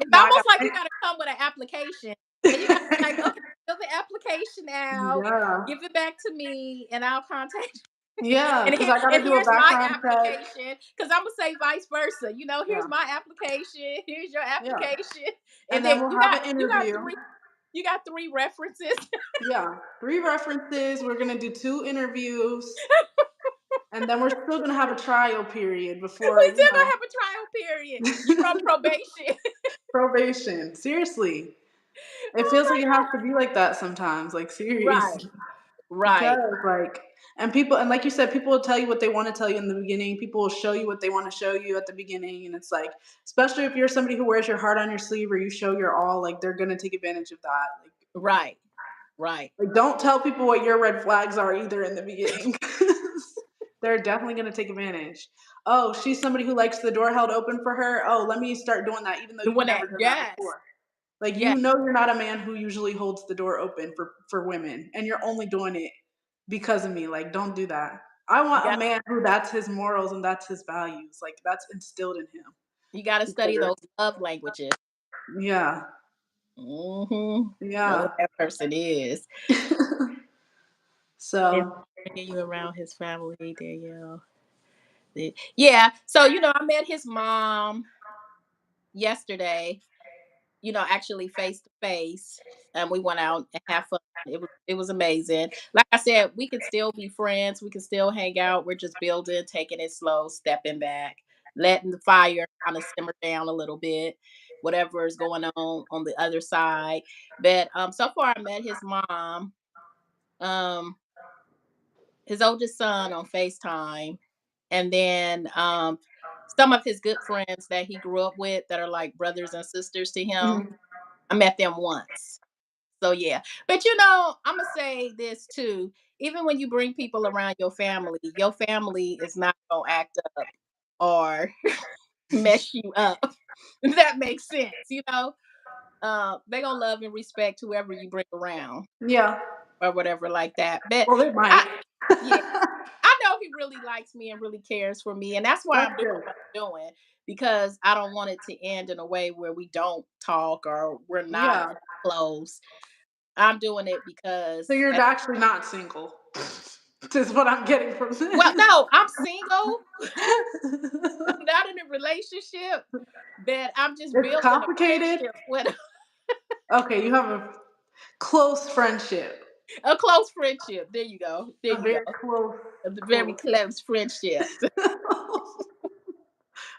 It's now I almost got like you gotta come with an application, and you gotta be like, "Okay, fill the application out, yeah. give it back to me, and I'll contact you." Yeah, And because I gotta do a here's my background check. application, because 'cause Imma say vice versa, "Here's Yeah, my application, here's your yeah. application," And and then then we'll have an interview. you got 3 references. Yeah, 3 references. We're gonna do 2 interviews. And then we're still gonna have a trial period before, We still gonna have a trial period. You're on probation. probation. Seriously. It Oh feels like it my has to be like that sometimes, like serious. right, right. Because like and people and like you said, people will tell you what they want to tell you in the beginning. People will show you what they want to show you at the beginning. And it's like, especially if you're somebody who wears your heart on your sleeve or you show your all, like they're gonna take advantage of that. Right, right. Like don't tell people what your red flags are either in the beginning. They're definitely gonna take advantage. oh, she's somebody who likes the door held open for her. Oh, let me start doing that, even though you've Doing that. never done that Yes. before. Like, Yes. you know, you're not a man who usually holds the door open for women, and you're only doing it because of me. Like, don't do that. I You want a got man who that's his morals and that's his values. Like, that's instilled in him. you got to study Because, those love languages. yeah, Know yeah. what that person is. And So, bringing you around his family, Danielle. Yeah. So I met his mom yesterday. Actually face to face, and we went out and have fun. It was amazing. Like I said, we could still be friends. We can still hang out. We're just building, taking it slow, stepping back, letting the fire kind of simmer down a little bit. Whatever is going on the other side. But so far I met his mom, um, his oldest son on FaceTime, and then some of his good friends that he grew up with that are like brothers and sisters to him. mhm. I met them once. So yeah. But I'm gonna say this too. Even when you bring people around your family is not gonna act up or mess you up. If that makes sense. They gonna love and respect whoever you bring around Yeah. or whatever like that. But Well, they might. I yeah, I know he really likes me and really cares for me. And that's why That's I'm doing good. what I'm doing, because I don't want it to end in a way where we don't talk or we're not Yeah. close. I'm doing it So because you're actually not single. Is what I'm getting from well, this. no, I'm single. I'm not in a relationship, but I'm just It's building a complicated. friendship with Okay, you have a close friendship. a close friendship. There you go. There A you very go. close, A very close. close friendship.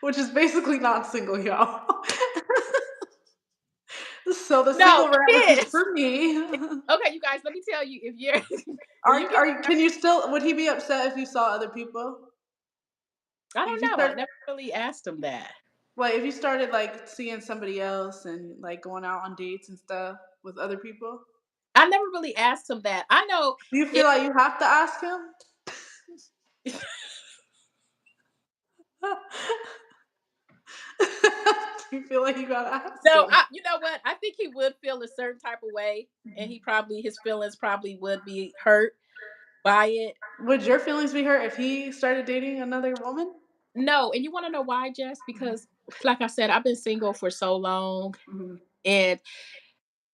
Which is basically not single, y'all. So the No, single it rabbit is is. for me. Okay, you guys, let me tell you, if you're when you Are get are you? Can you still? Would he be upset if you saw other people? I If don't you know. I start, never really asked him that. like, if you started like seeing somebody else and like going out on dates and stuff with other people, I never really asked him that. I know do you if feel like you have to ask him? Do you feel like you gotta ask no, him? you know what? I think he would feel a certain type of way, and his feelings probably would be hurt by it. Would your feelings be hurt if he started dating another woman? No, and you want to know why, Jess? Because, like I said, I've been single for so long, Mhm. and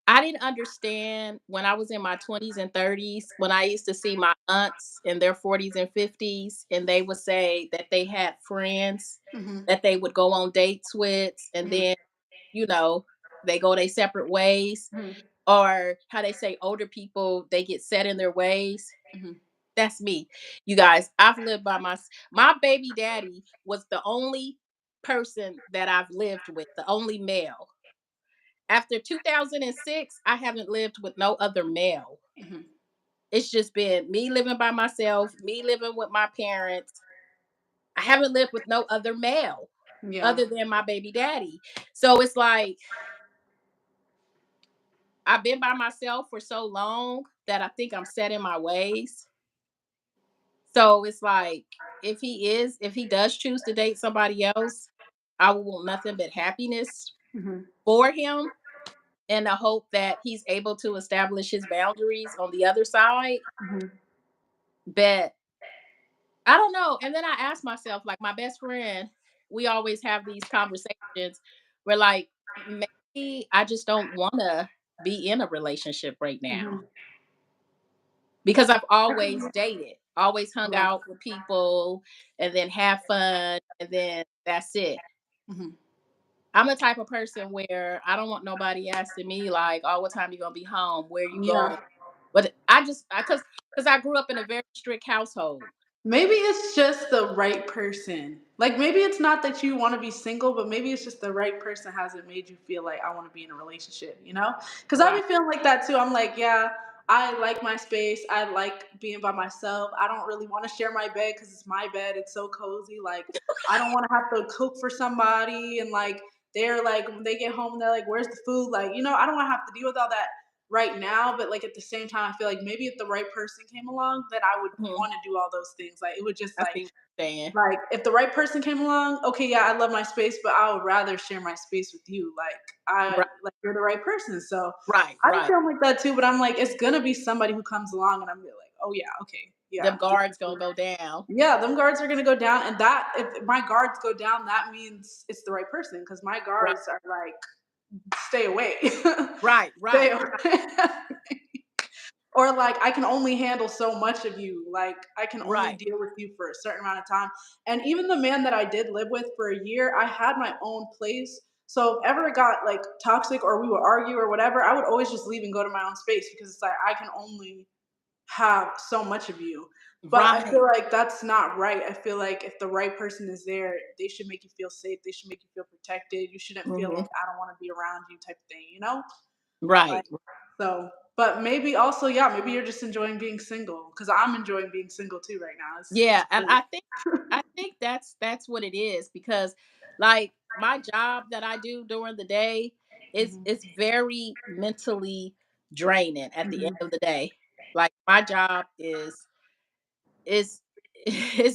I didn't understand when I was in my 20s and 30s when I used to see my aunts in their 40s and 50s, and they would say that they had friends Mhm. that they would go on dates with, and Mhm. then, you know, they go their separate ways, Mhm. or how they say older people, they get set in their ways. Mhm. That's me. You guys, I've lived by my baby daddy was the only person that I've lived with, the only male. After 2006, I haven't lived with no other male. Mhm. It's just been me living by myself, me living with my parents. I haven't lived with no other male Yeah. other than my baby daddy. So it's like I've been by myself for so long that I think I'm set in my ways. So it's like if he does choose to date somebody else, I will want nothing but happiness Mhm. for him, and I hope that he's able to establish his boundaries on the other side. Mhm. But I don't know. And then I asked myself, like my best friend, we always have these conversations where like maybe I just don't want to be in a relationship right now, Mhm. because I've always dated, always hung Yeah. out with people and then have fun and then that's it. Mhm. I'm the type of person where I don't want nobody asking me like, "Oh, what time you gonna be home? Where you Yeah. going?" But because I grew up in a very strict household. Maybe it's just the right person. Like, maybe it's not that you want to be single, but maybe it's just the right person hasn't made you feel like I want to be in a relationship, you know? Because I Right. be feeling like that too. I'm like, yeah, I like my space. I like being by myself. I don't really want to share my bed because it's my bed. It's so cozy. Like, I don't want to have to cook for somebody. And like, they're like, when they get home, they're like, where's the food? Like, I don't want to have to deal with all that. right now, but like at the same time, I feel like maybe if the right person came along, then I would Mhm. want to do all those things. Like it would just I see what you're saying. like if the right person came along, okay, yeah, I love my space, but I would rather share my space with you. Like Right, like you're the right person. So right, I just right. feel like that too, but I'm like, it's gonna be somebody who comes along and I'm gonna be like, oh yeah, okay, Them yeah. guards gonna go down. Yeah, them guards are gonna go down, and that if my guards go down, that means it's the right person because my Right, guards are like, stay away, right, stay right, right, away. Or like I can only handle so much of you. Like I can only right. deal with you for a certain amount of time. And even the man that I did live with for a year, I had my own place. So if ever it got like toxic or we would argue or whatever, I would always just leave and go to my own space because it's like I can only have so much of you. But I feel Right. like that's not right. I feel like if the right person is there, they should make you feel safe. They should make you feel protected. You shouldn't feel Mhm. like I don't want to be around you type of thing, you know? Like Right. so, but maybe also, yeah, maybe you're just enjoying being single because I'm enjoying being single too right now. It's Yeah, and great. I think that's what it is because like my job that I do during the day Mhm, is very mentally draining at the end mhm, of the day. Like my job is is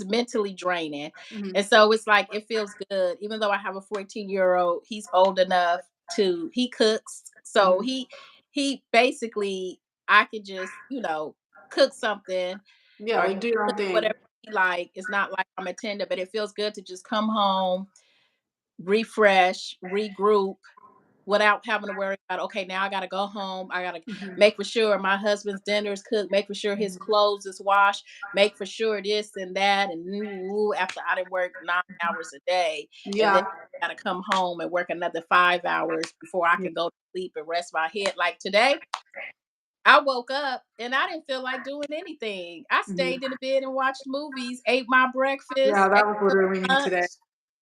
mentally draining. mhm, And so it's like it feels good even though I have a 14-year-old, he's old enough to he cooks. So mhm. he basically I could just, cook something Yeah, or he like do your cook own thing. whatever he like. It's not like I'm a tender, but it feels good to just come home, refresh, regroup without having to worry about, okay, now I gotta go home. I gotta Mhm, make for sure my husband's dinner is cooked, make for sure his mhm. clothes is washed, make for sure this and that, and ooh, after I didn't work 9 hours a day, and then Yeah, I gotta come home and work another 5 hours before I yeah, can go to sleep and rest my head. Like today, I woke up and I didn't feel like doing anything. I mhm. stayed in the bed and watched movies, ate my Yeah, breakfast, that ate was some literally me today.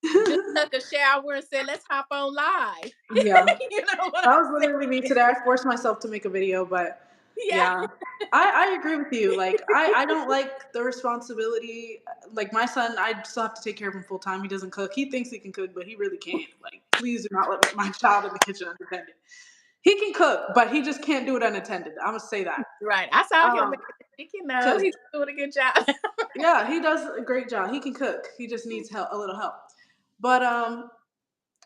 lunch, just took a shower and said, let's hop on live. Yeah, You know what that I'm was literally me saying? today. I forced myself to make a video, but Yeah. yeah. I agree with you. Like I don't like the responsibility. Like my son, I still have to take care of him full time. He doesn't cook. He thinks he can cook, but he really can't. Like please do not let my child in the kitchen unattended. He can cook, but he just can't do it unattended. I'm gonna say that. Right. I saw him. Um, You know, cause he's doing a good job. yeah, he does a great job. He can cook. He just needs help, a little help. But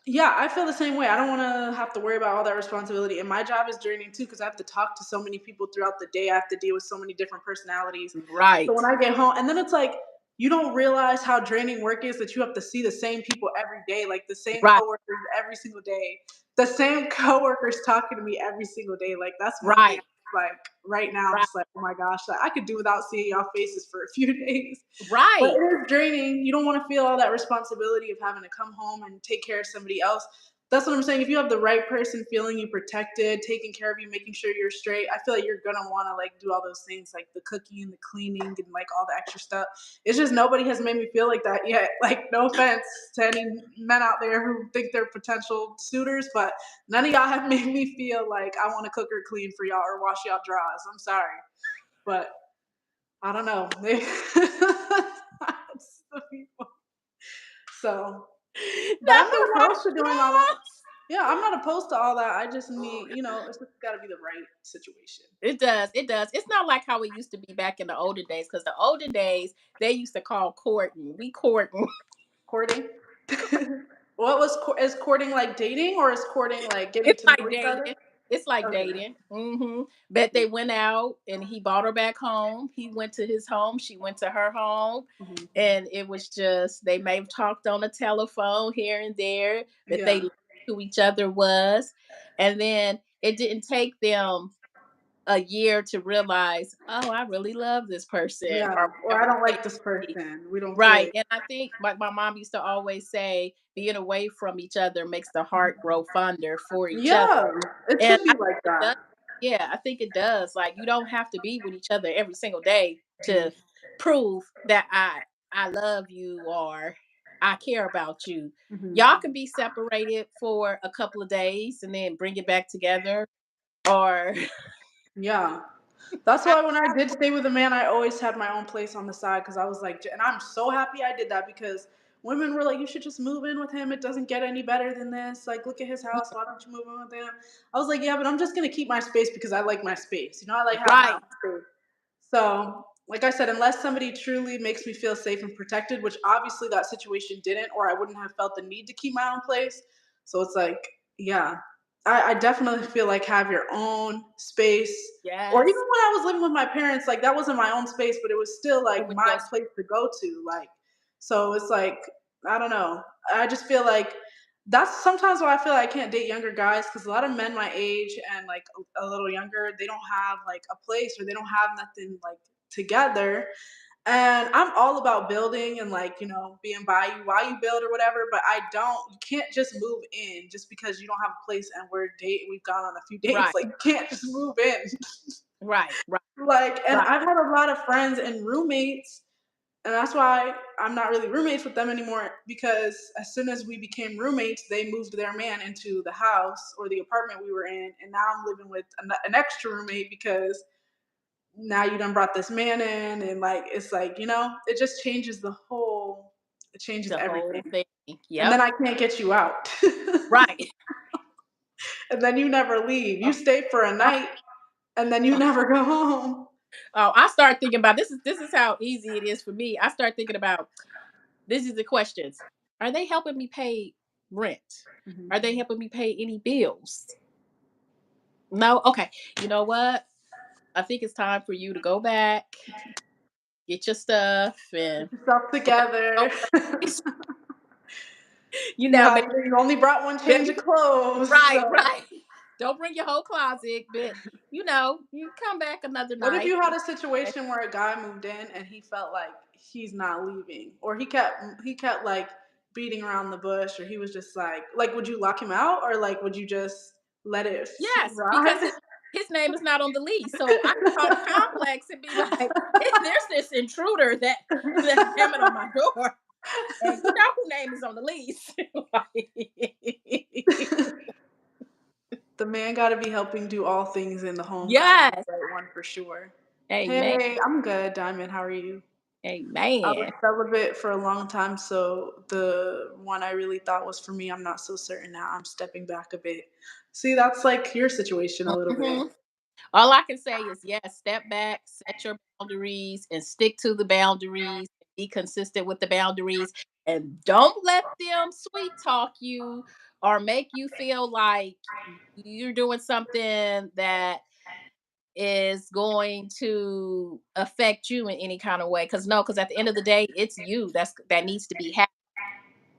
yeah, I feel the same way. I don't want to have to worry about all that responsibility. And my job is draining too because I have to talk to so many people throughout the day. I have to deal with so many different personalities. So Right. when I get home, and then it's like, you don't realize how draining work is that you have to see the same people every day, like the same Right. coworkers every single day, the same coworkers talking to me every single day. Like that's one thing. Right. Like right now, I'm Right. just like, oh my gosh, like, I could do without seeing y'all faces for a few days. But Right. it is draining. You don't want to feel all that responsibility of having to come home and take care of somebody else. That's what I'm saying. If you have the right person feeling you protected, taking care of you, making sure you're straight, I feel like you're gonna want to like do all those things, like the cooking, the cleaning, and like all the extra stuff. It's just nobody has made me feel like that yet. Like no offense to any men out there who think they're potential suitors, but none of y'all have made me feel like I want to cook or clean for y'all or wash y'all drawers. I'm sorry, but I don't know. That's the people. So, but I'm Not the not wash opposed to doing all that. drawers. Yeah, I'm not opposed to all that. I just need, it's just got to be the right situation. It does. It does. It's not like how it used to be back in the olden days. Because the olden days, they used to call courting. We courting. Courting. Is courting like dating or is courting like getting It's to know like each other? dating. It's like Okay. dating. But they went out and he brought her back home. He went to his home. She went to her home. Mhm. And it was just, they may have talked on the telephone here and there, but they Yeah. knew who each other was. And then it didn't take them a year to realize, oh, I really love this person Yeah. or Or I whatever don't the case like this may be. person. We don't Right. click. And I think like my mom used to always say, being away from each other makes the heart Mhm. grow fonder for each other. Yeah. It And should I be think like it that. does. Yeah, I think it does. Like you don't have to be with each other every single day Mhm. to prove that I love you or I care about you. Mhm. Y'all can be separated for a couple of days and then bring it back together or Yeah. That's why when I did stay with a man, I always had my own place on the side because I was like, and I'm so happy I did that because women were like, you should just move in with him. It doesn't get any better than this. Like, look at his Mm, house. Why don't you move in with him? I was like, yeah, but I'm just gonna keep my space because I like my space. You know, I like having my right, own space. So, like I said, unless somebody truly makes me feel safe and protected, which obviously that situation didn't, or I wouldn't have felt the need to keep my own place. So it's like, yeah, I definitely feel like have your own space. Or even yes. when I was living with my parents, like that wasn't my own space, but it was still It like was my just place to go to. Like, so it's like, I don't know. I just feel like that's sometimes why I feel like I can't date younger guys because a lot of men my age and like a little younger, they don't have like a place or they don't have nothing like together. And I'm all about building and like, you know, being by you while you build or whatever, but I don't you can't just move in just because you don't have a place and we've gone on a few dates. right, Like you can't just move in. right, right, Like, and right. I've had a lot of friends and roommates, and that's why I'm not really roommates with them anymore because as soon as we became roommates, they moved their man into the house or the apartment we were in, and now I'm living with an extra roommate because now you done brought this man in, and like it's like you know, it just changes it changes The whole everything, thing. and then Yep. I can't get you out, Right. and then you never leave. You Oh, stay for a oh, night, and then you never go home. oh, I start thinking about this is how easy it is for me. I start thinking about this is the questions. Are they helping me pay rent? Mhm. Are they helping me pay any bills? No? Okay. You know what? I think it's time for you to go back, get your stuff, and Get yourself go back to together. your place. You know, Yeah, you only brought one change maybe of clothes, right, so right. Don't bring your whole closet, but you come back another what if night. you had a situation where a guy moved in and he felt like he's not leaving, or he kept like beating around the bush, or he was just like would you lock him out, or like would you just let it Yes, because ride? his name is not on the lease. So I can call the complex and be like, there's this intruder that's hammering on my door. And you know whose name is on the lease. Like, The man got to be helping do all things in the home, finding the yes. right one for sure. Amen. Hey, I'm good, Diamond. How are you? I was Amen. celibate for a long time, so the one I really thought was for me, I'm not so certain now. I'm stepping back a bit. See, that's like your situation a little bit. Mhm. All I can say is yes, step back, set your boundaries, and stick to the boundaries. Be consistent with the boundaries, and don't let them sweet talk you or make you feel like you're doing something that is going to affect you in any kind of way. Because no, because at the end of the day, it's you that needs to be happy.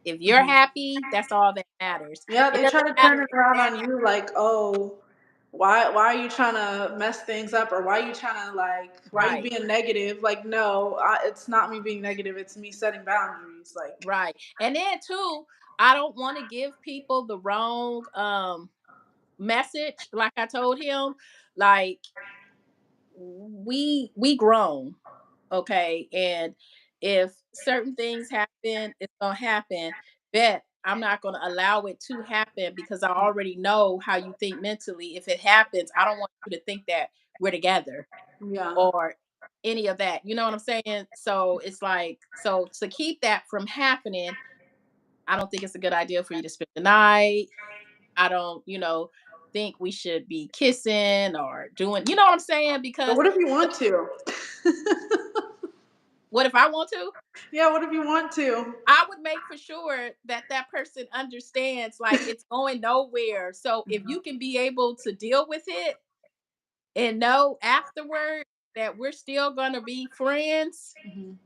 If you're Mhm. happy, that's all that matters. Yeah, It they try doesn't to turn matter it if around they're on happy. you like, oh, why are you trying to mess things up, or why are you trying to like, why are you Right. being negative? Like, no, it's not me being negative. It's me setting boundaries. Like, Right. And then too, I don't want to give people the wrong message. Like I told him, like we grown, okay? And if certain things happen, it's gonna happen. Bet I'm not gonna allow it to happen because I already know how you think mentally. If it happens, I don't want you to think that we're together yeah. or any of that. You know what I'm saying? So it's like, so to keep that from happening, I don't think it's a good idea for you to spend the night. I don't, think we should be kissing or doing, you know what I'm saying? But Because what if you want to? what if I want to? Yeah, what if you want to? I would make for sure that that person understands like it's going nowhere. So if you can be able to deal with it and know afterward that we're still going to be friends, Mhm.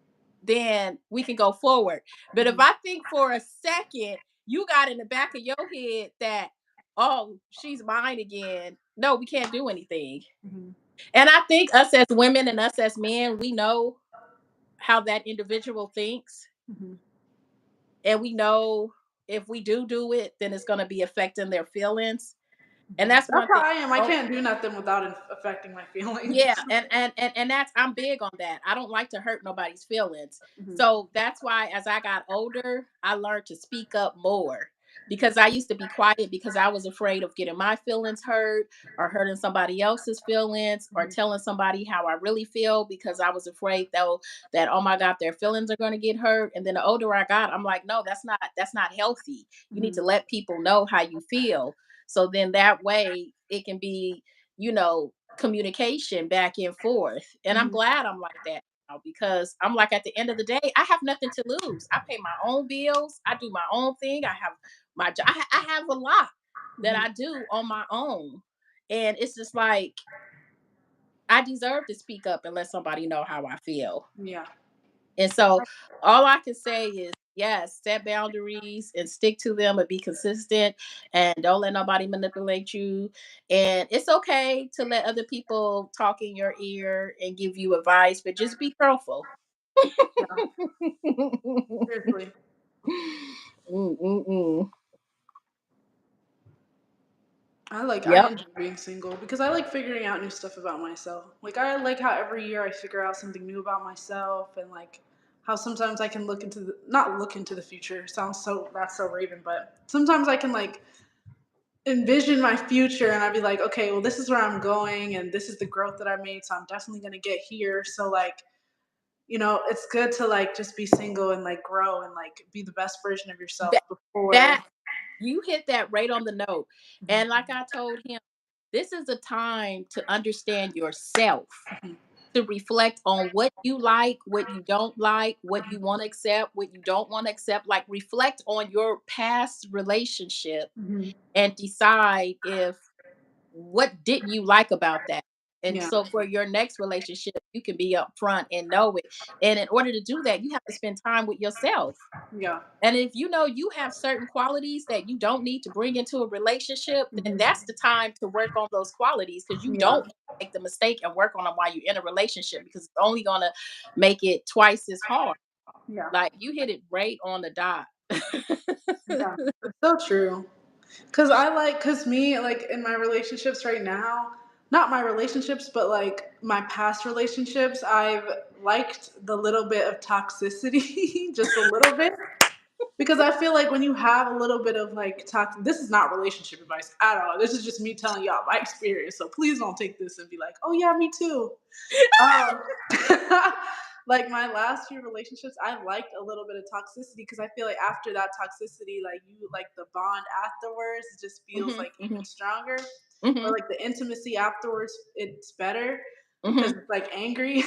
then we can go forward. But if Mhm. I think for a second you got in the back of your head that, oh, she's mine again, no, we can't do anything. Mhm. And I think us as women and us as men, we know how that individual thinks. Mhm. And we know if we do it, then it's going to be affecting their feelings. And Mhm. that's That's one how thing. I am. I Oh, can't do nothing without it affecting my yeah, feelings. and that's I'm big on that. I don't like to hurt nobody's feelings. Mhm. So that's why as I got older, I learned to speak up more. because I used to be quiet because I was afraid of getting my feelings hurt or hurting somebody else's feelings or Mhm. telling somebody how I really feel because I was afraid though that oh my god their feelings are going to get hurt. And then the older I got, I'm like, no, that's not healthy. You need Mhm. to let people know how you feel. So then that way it can be, communication back and forth. And I'm Mhm. glad I'm like that now because I'm like at the end of the day, I have nothing to lose. I pay my own bills. I do my own thing. I have my job. I have a lot that Mhm. I do on my own. And it's just like I deserve to speak up and let somebody know how I feel. Yeah. And so all I can say is yes, set boundaries and stick to them and be consistent and don't let nobody manipulate you. And it's okay to let other people talk in your ear and give you advice, but just be careful. Yeah. Seriously. Mm-mm-mm. I Yep. enjoy being single because I like figuring out new stuff about myself. Like I like how every year I figure out something new about myself and like how sometimes I can look into the not look into the future. Sounds so that's so Raven, but sometimes I can like envision my future and I'd be like, okay, well this is where I'm going and this is the growth that I made, so I'm definitely gonna get here. So like, it's good to like just be single and like grow and like be the best version of yourself That, before. that you hit that right on the note. Mhm. And like I told him, this is a time to understand yourself, Mhm. to reflect on what you like, what you don't like, what you want to accept, what you don't want to accept. Like reflect on your past relationship Mhm. and decide if what didn't you like about that. And Yeah. so for your next relationship, you can be upfront and know it. And in order to do that, you have to spend time with yourself. Yeah. And if you know you have certain qualities that you don't need to bring into a relationship, then Mhm. that's the time to work on those qualities because you Yeah. don't want to make the mistake and work on them while you're in a relationship because it's only going to make it twice as hard. Yeah. Like you hit it right on the dot. Yeah. It's so true. Cause me, like in my relationships right now, not my relationships, but like my past relationships, I've liked the little bit of toxicity, just a little bit. Because I feel like when you have a little bit of like toxic, this is not relationship advice at all. This is just me telling y'all my experience. So please don't take this and be like, oh yeah, me too. Um, like my last few relationships, I liked a little bit of toxicity because I feel like after that toxicity, like you like the bond afterwards just feels Hmm. like Hmm. even stronger. Or Hmm. like the intimacy afterwards, it's better because Hmm. it's like angry.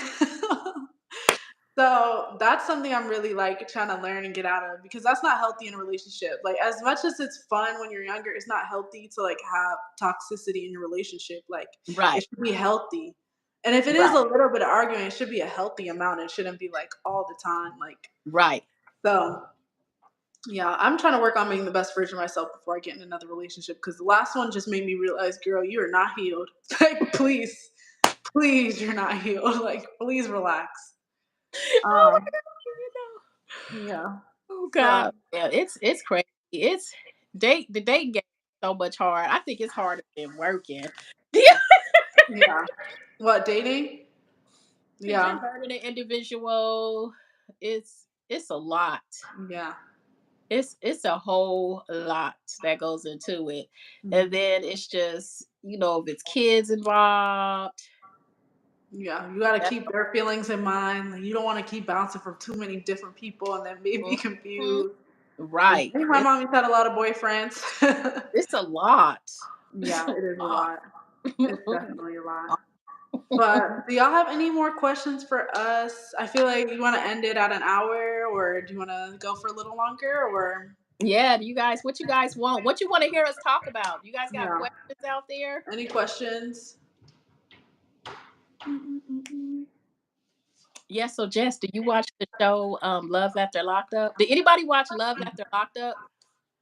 So that's something I'm really like trying to learn and get out of because that's not healthy in a relationship. Like as much as it's fun when you're younger, it's not healthy to like have toxicity in your relationship. Like it Right. should be healthy. And if it is a Right. little bit of arguing, it should be a healthy amount. It shouldn't be like all the time. Like Right. so yeah, I'm trying to work on being the best version of myself before I get in another relationship because the last one just made me realize, girl, you are not healed. Like please, please, you're not healed. Like please relax. Oh my Um, God. You know. yeah. Oh So God. Yeah, it's crazy. It's the dating game is so much hard. I think it's harder than working. Yeah. yeah. What, dating? Because Yeah. you're learning an individual. It's a lot. Yeah. It's a whole lot that goes into it. And Mhm. then it's just, if it's kids involved. Yeah. You gotta That's keep their feelings in mind. Like, you don't wanna keep bouncing from too many different people and then be Mhm. confused. I Right. think my mommy's had a lot of boyfriends. It's a lot. It's Yeah, a it is a lot. lot. It's definitely a lot. But do y'all have any more questions for us? I feel like you wanna end it at an hour, or do you wanna go for a little longer, or Yeah, do you guys what you guys want? What you want to hear us talk about? You guys got yeah. questions out there? Any questions? Yeah, so Jess, do you watch the show Love After Locked Up? Did anybody watch Love After Locked Up?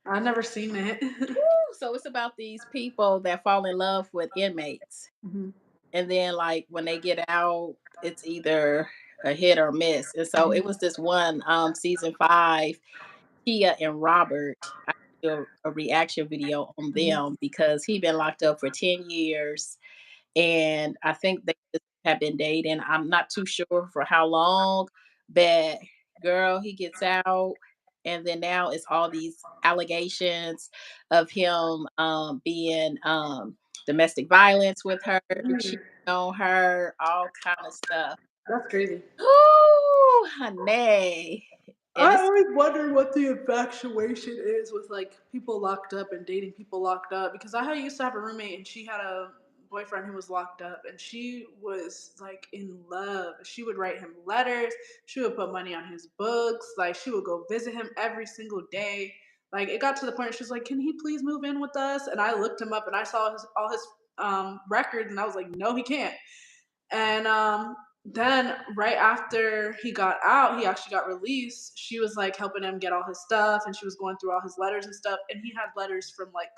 I've never seen it. Woo! So it's about these people that fall in love with inmates. Mhm. And then like when they get out, it's either a hit or miss. And so it Mhm. was this one season 5, Kia and Robert. I did a reaction video on Mhm. them because he been locked up for 10 years and I think they just have been dating. I'm not too sure for how long, but girl, he gets out. and then now it's all these allegations of him being domestic violence with her, cheating Mm, on her, all kind of stuff. that's crazy. Ooh, honey. And I it's always wonder what the infatuation is with like people locked up and dating people locked up because used to have a roommate and she had a boyfriend who was locked up and she was like in love. She would write him letters, she would put money on his books, like she would go visit him every single day. Like it got to the point where she's like, "Can he please move in with us?" And I looked him up and I saw all his records and I was like, "No, he can't." And then right after he got out, he actually got released. She was like helping him get all his stuff and she was going through all his letters and stuff. And he had letters from like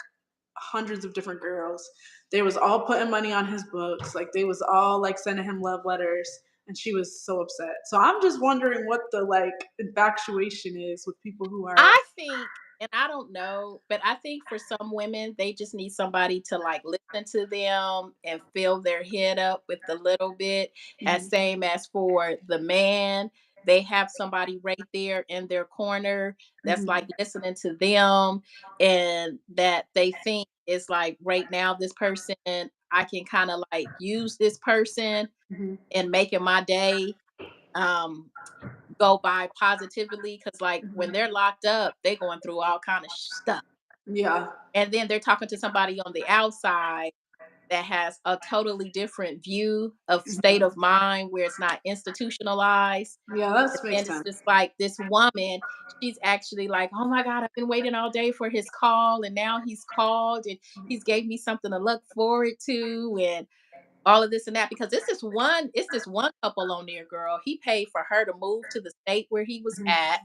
hundreds of different girls. They was all putting money on his books. Like they was all like sending him love letters. And she was so upset. So I'm just wondering what the like infatuation is with people who are. I think, and I don't know, but I think for some women, they just need somebody to like listen to them and fill their head up with a little bit. As Mhm, same as for the man, they have somebody right there in their corner that's like mhm, listening to them, and that they think is like right now, this person, I can kind of like use this person mhm, and making my day. Um, go by positively because like when mhm. they're locked up they going through all kind of stuff, Yeah. and then they're talking to somebody on the outside that has a totally different view of state Mhm. of mind where it's not institutionalized. Yeah, And that then makes it's sense. just like this woman, she's actually like, oh my God, I've been waiting all day for his call, and now he's called and he's gave me something to look forward to, and all of this and that, because this one couple on there, girl. He paid for her to move to the state where he was Mhm, at.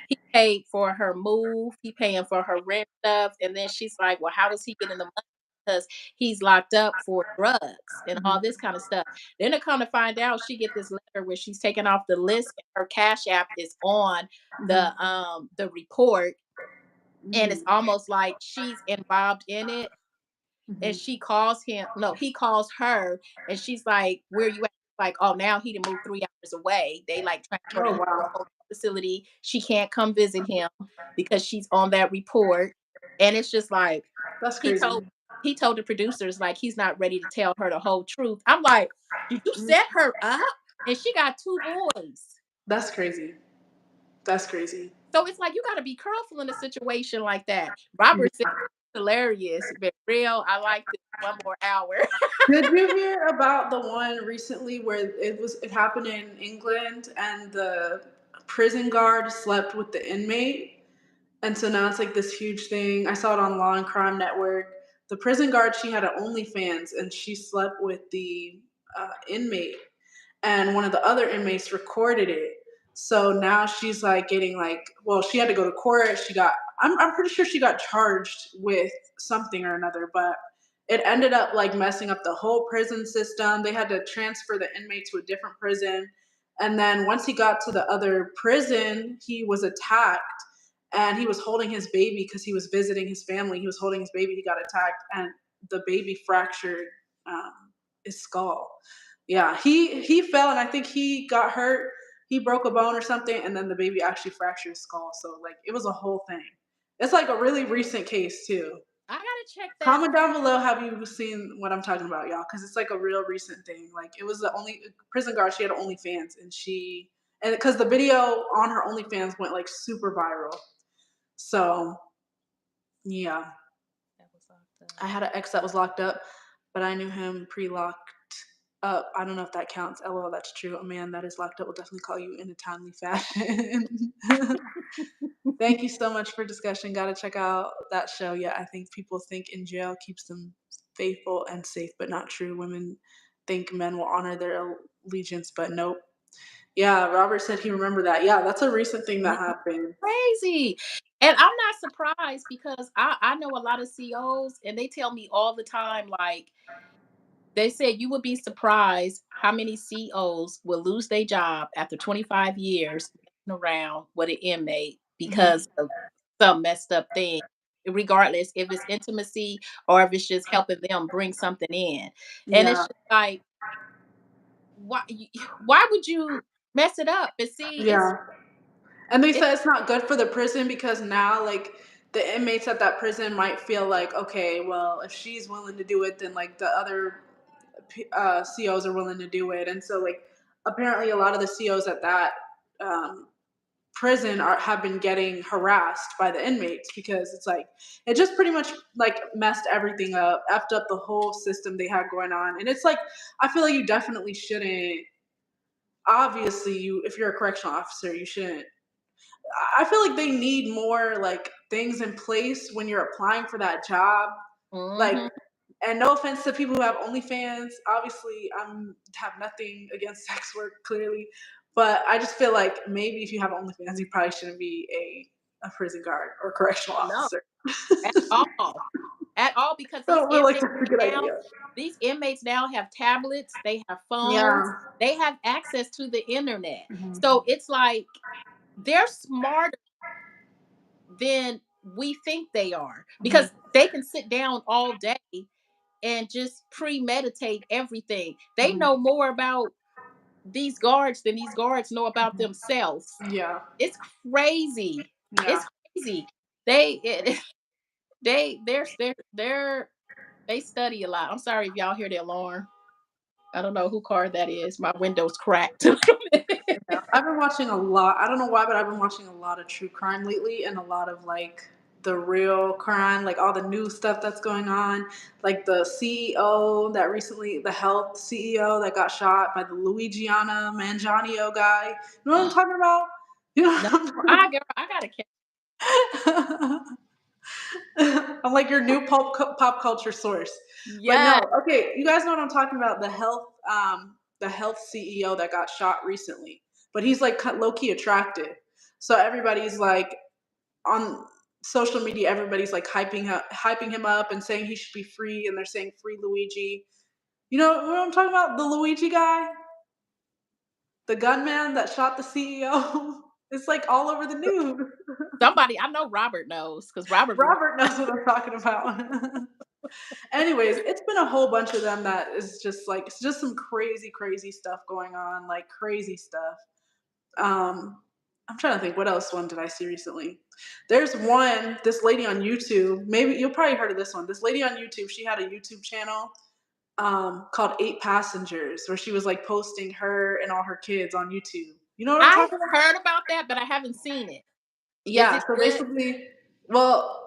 He paid for her move. He paying for her rent stuff. And then she's like, well, how is he getting the money? Because he's locked up for drugs and all mhm, this kind of stuff. Then to come to find out, she get this letter where she's taken off the list and her cash app is on mhm, the report. And it's mhm, almost like she's involved in it, and mhm. she calls him, no, he calls her, and she's like, where you at? Like, oh, now he done moved 3 hours away. They like transferred Oh him to a wow, whole facility. She can't come visit him because she's on that report. And it's just like that's he crazy. told he told the producers like he's not ready to tell her the whole truth. I'm like, did you Mhm. set her up? And she got 2 boys. That's crazy. That's crazy. So it's like you got to be careful in a situation like that. Yeah. Robert said hilarious, but real. I like this 1 more hour. Did you hear about the one recently where it happened in England and the prison guard slept with the inmate? And so now it's like this huge thing. I saw it on Law and Crime Network. The prison guard, she had an OnlyFans and she slept with the inmate. And one of the other inmates recorded it. So now she's like getting like, well, she had to go to court. I'm pretty sure she got charged with something or another, but it ended up like messing up the whole prison system. They had to transfer the inmate to a different prison. And then once he got to the other prison, he was attacked and he was holding his baby because he was visiting his family. He was holding his baby. He got attacked and the baby fractured um, his skull. Yeah, he fell and I think he got hurt. He broke a bone or something, and then the baby actually fractured his skull. So like it was a whole thing. It's like a really recent case too. I gotta check that. Comment down below have you seen what I'm talking about, y'all? Because it's like a real recent thing. Like it was the only prison guard. She had OnlyFans, and because the video on her OnlyFans went like super viral. So yeah, That was locked I up. had an ex that was locked up, but I knew him pre-locked up. I don't know if that counts. LOL, that's true. A man that is locked up will definitely call you in a timely fashion. Thank you so much for discussion. Got to check out that show. Yeah, I think people think in jail keeps them faithful and safe, but not true. Women think men will honor their allegiance, but nope. Yeah, Robert said he remembered that. Yeah, that's a recent thing Yeah, that happened. crazy. And I'm not surprised because I know a lot of COs and they tell me all the time, like they said you would be surprised how many COs will lose their job after 25 years messing around with an inmate Mhm. because of some messed up thing, regardless if it's intimacy or if it's just helping them bring something in. And it's Yeah, just like, why why would you mess it up? But see, it's yeah. And they It said it's not good for the prison because now, like, the inmates at that prison might feel like, okay, well, if she's willing to do it, then like the other COs are willing to do it, and so like apparently a lot of the COs at that um, prison have been getting harassed by the inmates because it's like it just pretty much like messed everything up, effed up the whole system they had going on, and it's like I feel like you definitely shouldn't. Obviously, you if you're a correctional officer, you shouldn't. I feel like they need more like things in place when you're applying for that job. Like, Mhm. and no offense to people who have OnlyFans. Obviously, have nothing against sex work, clearly, but I just feel like maybe if you have OnlyFans, you probably shouldn't be a prison guard or correctional No, officer. at all. At all, because I don't feel like that's a good idea. these inmates now have tablets, they have phones, Yeah. they have access to the internet. Mhm. So it's like they're smarter than we think they are Mhm. because they can sit down all day and just premeditate everything. They Mhm. know more about these guards than these guards know about themselves. Yeah. It's crazy. Yeah. It's crazy. They it, they're they study a lot. I'm sorry if y'all hear the alarm. I don't know who car that is. My window's cracked. Yeah, I've been watching a lot. I don't know why, but I've been watching a lot of true crime lately and a lot of like the real crime, like all the new stuff that's going on. Like the CEO that recently, the health CEO that got shot by the Luigiana Mangiano guy. You know what I'm talking about? You No, know I gotta catch. I'm like your new pop culture source. But no, Yes. okay, you guys know what I'm talking about. The health CEO that got shot recently. But he's like low key attractive. So everybody's like on social media, everybody's like hyping him up and saying he should be free, and they're saying free Luigi. You know what I'm talking about? The Luigi guy, the gunman that shot the CEO. It's like all over the news. Somebody I know Robert knows because Robert be Robert knows what I'm talking about. Anyways, it's been a whole bunch of them that is just like it's just some crazy, crazy stuff going on, like crazy stuff. Um, I'm trying to think what else one did I see recently. There's one, this lady on YouTube. Maybe you'll probably heard of this one. This lady on YouTube, she had a YouTube channel called Eight Passengers, where she was like posting her and all her kids on YouTube. You know what I'm I talking about? heard about that, but I haven't seen it. Is Yeah, it so good? basically, well,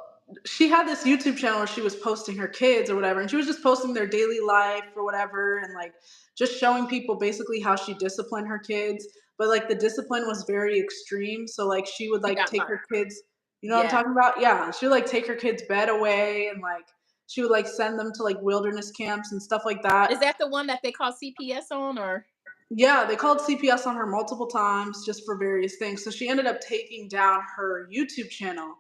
she had this YouTube channel where she was posting her kids or whatever, and she was just posting their daily life or whatever, and like just showing people basically how she disciplined her kids. But like the discipline was very extreme. So like she would She like got take like her kids, you know what I'm yeah. talking about? Yeah, she would like take her kids' bed away and like she would like send them to like wilderness camps and stuff like that. Is that the one that they call CPS on or Yeah, they called CPS on her multiple times just for various things. So she ended up taking down her YouTube channel.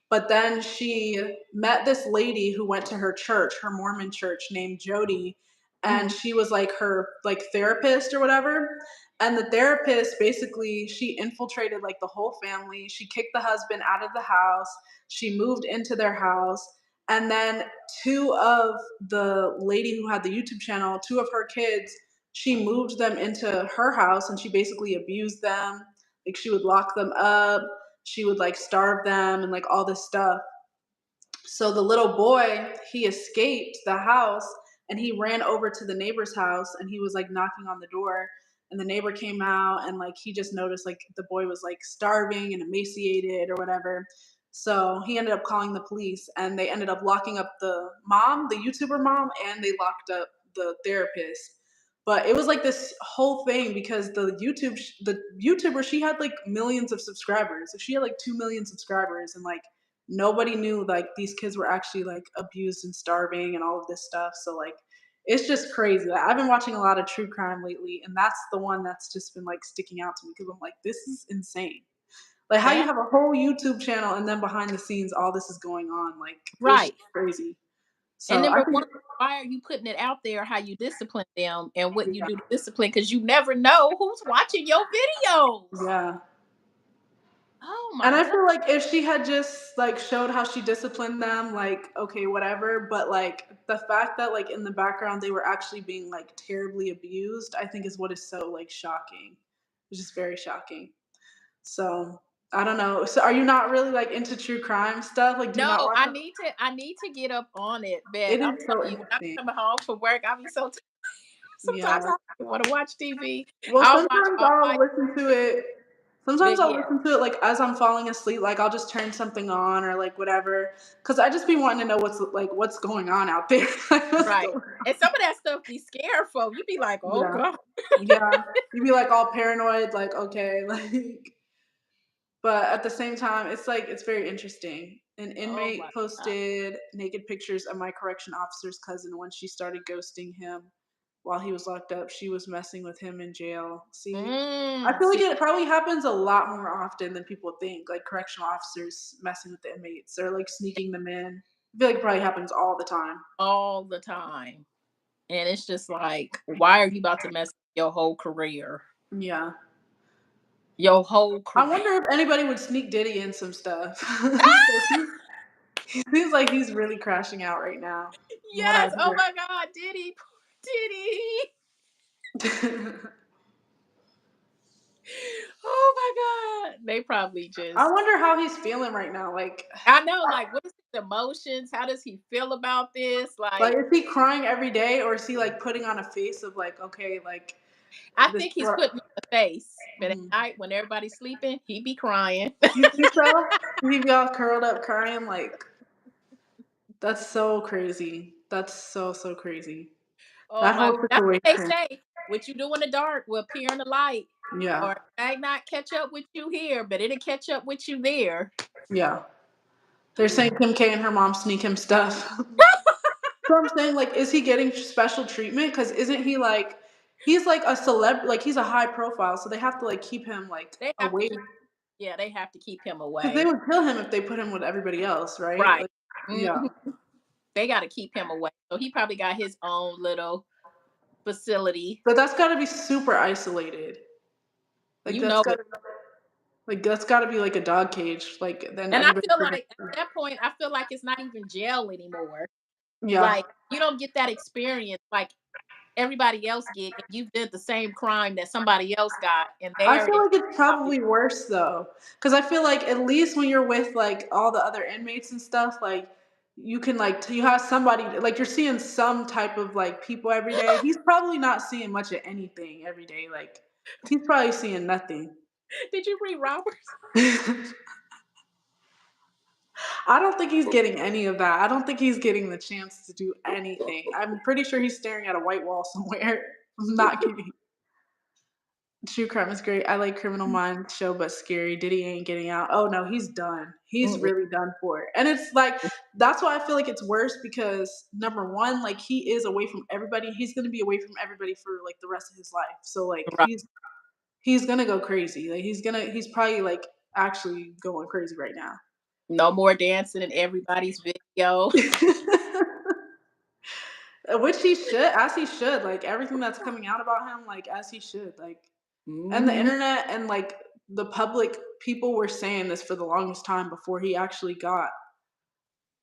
But then she met this lady who went to her church, her Mormon church named Jody, and Mhm. she was like her like therapist or whatever. And the therapist basically she infiltrated like the whole family. She kicked the husband out of the house. She moved into their house. And then two of the lady who had the YouTube channel, two of her kids she moved them into her house and she basically abused them. Like she would lock them up, she would like starve them and like all this stuff. So the little boy, he escaped the house and he ran over to the neighbor's house and he was like knocking on the door and the neighbor came out and like he just noticed like the boy was like starving and emaciated or whatever. So he ended up calling the police and they ended up locking up the mom, the YouTuber mom, and they locked up the therapist. But it was like this whole thing because the YouTuber she had like millions of subscribers. So she had like 2 million subscribers and like nobody knew like these kids were actually like abused and starving and all of this stuff. So like it's just crazy. Like, I've been watching a lot of true crime lately, and that's the one that's just been like sticking out to me because I'm like, this is insane. Like how you that have a whole YouTube channel and then behind the scenes all this is going on. Like it's right. just crazy. And So I number think one, why are you putting it out there how you discipline them and what you yeah, do to discipline? Because you never know who's watching your videos. yeah. Oh And my I god. feel like if she had just like showed how she disciplined them, like okay, whatever. But like the fact that like in the background they were actually being like terribly abused, I think is what is so like shocking. It's just very shocking. So I don't know. So are you not really like into true crime stuff? Like, do you not No, watch it? I need to get up on it, but It I'm is so telling you, when I'm interesting. coming home from work, I'll be so sometimes Yeah. I don't want to watch TV. Well, I'll watch sometimes all I'll my listen to it. Sometimes but I'll yeah, listen to it like as I'm falling asleep. Like I'll just turn something on or like whatever, because I just be wanting to know what's going on out there. Like, what's right. going? And some of that stuff be scarefull. You be like, oh Yeah, God. yeah. You be like all paranoid, like okay, like. But at the same time, it's like it's very interesting. An Oh my inmate God. posted naked pictures of my correction officer's cousin when she started ghosting him while he was locked up. She was messing with him in jail. See, I feel like See, it probably happens a lot more often than people think. Like correctional officers messing with the inmates or like sneaking them in. I feel like it probably happens all the time. all the time. And it's just like, why are you about to mess up your whole career? Yeah. Your whole I career. wonder if anybody would sneak Diddy in some stuff. 'Cause he seems like he's really crashing out right now, from what Yes. I've Oh heard. my God. Diddy. Diddy. Oh my God. They probably I just, wonder how he's feeling right now. I know, like, what is his emotions? How does he feel about this? Like, Like, is he crying every day, or is he like putting on a face of like, okay, like I this? think he's putting on a face, but at Mhm. night when everybody's sleeping, he be crying. You think so? He be all curled up crying, like that's so crazy. That's so crazy. Oh That my, whole that's what they situation. say. What you do in the dark will appear in the light. Yeah, Or it might not catch up with you here, but it'll catch up with you there. yeah. They're saying Kim K and her mom sneak him stuff. So I'm saying, like, is he getting special treatment? Because isn't he like, he's like a celeb, like he's a high profile, so they have to like keep him like They have to away, keep, yeah, they have to keep him because they away. would kill him if they put him with everybody else, right? Right. Like, yeah. Mhm. They got to keep him away. So he probably got his own little facility. But that's got to be super isolated. Like You that's know got it. to that's got to be like a dog cage. Like then And I everybody. feel like at that point, I feel like it's not even jail anymore. Yeah. Like you don't get that experience like everybody else get, and you did the same crime that somebody else got, and I they're feel in like it's probably probably worse though, because I feel like at least when you're with like all the other inmates and stuff, like you can like you have somebody like you're seeing some type of like people every day. He's probably not seeing much of anything every day. Like he's probably seeing nothing. Did you read Roberts? I don't think he's getting any of that. I don't think he's getting the chance to do anything. I'm pretty sure he's staring at a white wall somewhere. I'm not kidding. True crime is great. I like Criminal Minds show, but scary. Diddy ain't getting out. Oh no, he's done. He's Mm-mm. really done for it. And it's like that's why I feel like it's worse because number one, like he is away from everybody. He's gonna be away from everybody for like the rest of his life. So like Right. he's gonna go crazy. Like he's probably like actually going crazy right now. No more dancing in everybody's video. Which he should, as he should, like everything that's coming out about him, like as he should, like, and the Mhm. internet and like the public people were saying this for the longest time before he actually got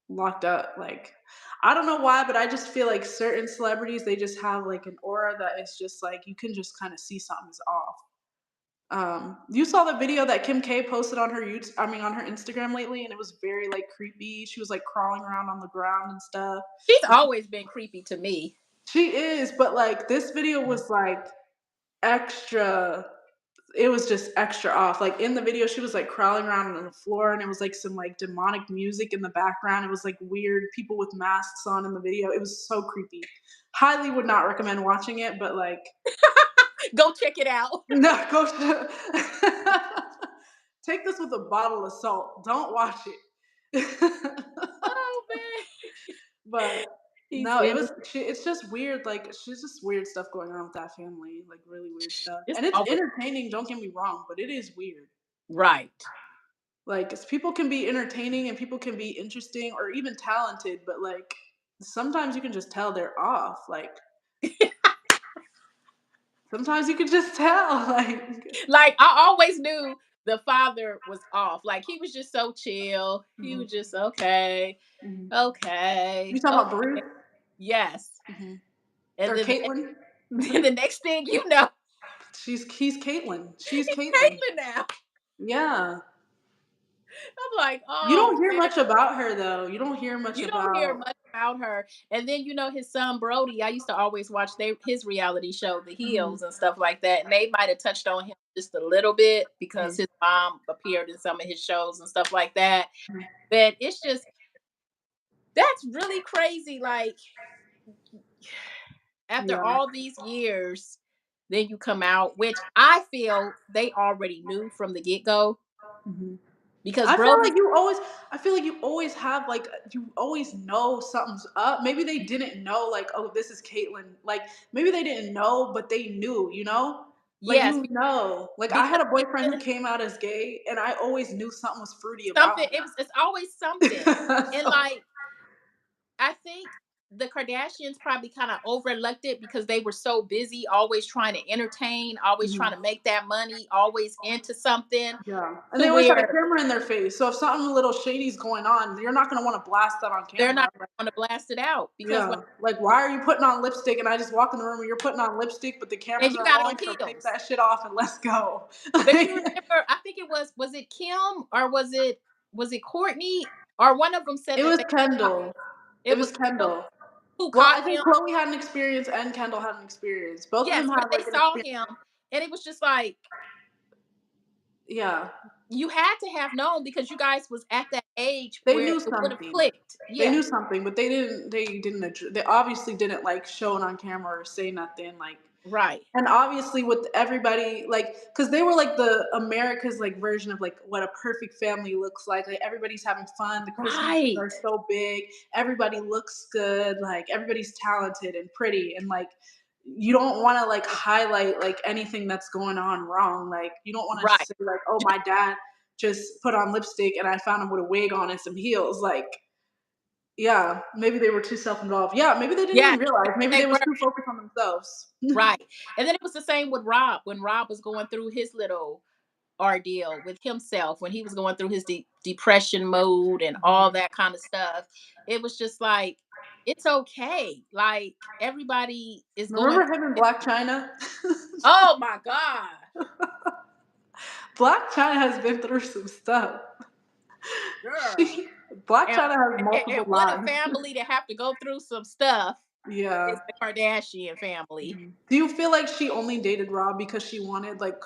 locked up. Like, I don't know why, but I just feel like certain celebrities they just have like an aura that is just like you can just kind of see something's off. You saw the video that Kim K posted on her YouTube, I mean on her Instagram lately, and it was very like creepy. She was like crawling around on the ground and stuff. She's always been creepy to me. She is, but like this video was like extra, it was just extra off. Like in the video, she was like crawling around on the floor and it was like some like demonic music in the background. It was like weird people with masks on in the video. It was so creepy. Highly would not recommend watching it, but like Go check it out. no, go take this with a bottle of salt. Don't watch it. Oh man. But He's no, it in was it's just weird, like, she's just weird stuff going on with that family, like, really weird stuff, it's and it's always entertaining, don't get me wrong, but it is weird. right. Like, 'cause people can be entertaining and people can be interesting or even talented, but, like, sometimes you can just tell they're off, like, sometimes you can just tell, like Like I always knew the father was off. Like he was just so chill. He Mhm, was just okay, mhm. You okay, talking about okay. Bruce? Yes. Mhm. And Or then Caitlyn? the next thing you know, He's Caitlyn. She's he's Caitlyn. Caitlyn now. Yeah. I'm like, You oh don't hear man. much about her though. You don't hear much You don't hear about. much about her. And then his son Brody. I used to always watch his reality show, The Mhm. Heels, and stuff like that. And they might have touched on him just a little bit because Mhm. his mom appeared in some of his shows and stuff like that. Mhm. But it's just that's really crazy. Like after Yeah. all these years, then you come out, which I feel they already knew from the get go Mhm. because I feel Brody. like you always I feel like you always have, like, you always know something's up. Maybe they didn't know, like, "Oh, this is Caitlyn." Like, maybe they didn't know, but they knew, you know? Like, Yes, you know. Like, I because had a boyfriend who even came out as gay, and I always knew something was fruity about something, it's always something. him. And So like I think the Kardashians probably kind of overlooked it because they were so busy, always trying to entertain, always trying mhm. to make that money, always into something Yeah, and to they always had a where camera in their face, so if something a little shady's going on, you're not gonna wanna blast that on they're camera. not going to blast it out because like, Yeah, like, why are you putting on lipstick? And I just walk in the room and you're putting on lipstick, but the and cameras you are got on on, so take heels. that shit off and let's go. But you remember, I think was it Kim or was it Courtney or one of them said It that was they saw, Kendall. It it was was Kim Kendall. who Well, caught I think him. Chloe had an experience and Kendall had an experience. Both of them Yes, but had they like an saw experience. him, and it was just like Yeah, you had to have known because you guys was at that age they where knew it would have something. clicked. They Yeah, knew something, but they obviously didn't like show it on camera or say nothing like. right. And obviously with everybody, like, because they were like the America's like version of like what a perfect family looks like everybody's having fun, the Christmases Right. are so big, everybody looks good, like everybody's talented and pretty, and like you don't want to like highlight like anything that's going on wrong, like you don't want to Right. say like, oh, my dad just put on lipstick and I found him with a wig on and some heels, like, yeah, maybe they were too self-involved. Yeah, maybe they didn't Yeah, even realize. Maybe they they was were. too focused on themselves. Right. And then it was the same with Rob when Rob was going through his little ordeal with himself, when he was going through his depression mode and all that kind of stuff. It was just like, it's okay. Like everybody is going Remember him in through it. Black China? Oh my God. Black China has been through some stuff. Girl. She, Black And, China has and multiple what a lives. family to have to go through some stuff Yeah. is the Kardashian family. Do you feel like she only dated Rob because she wanted like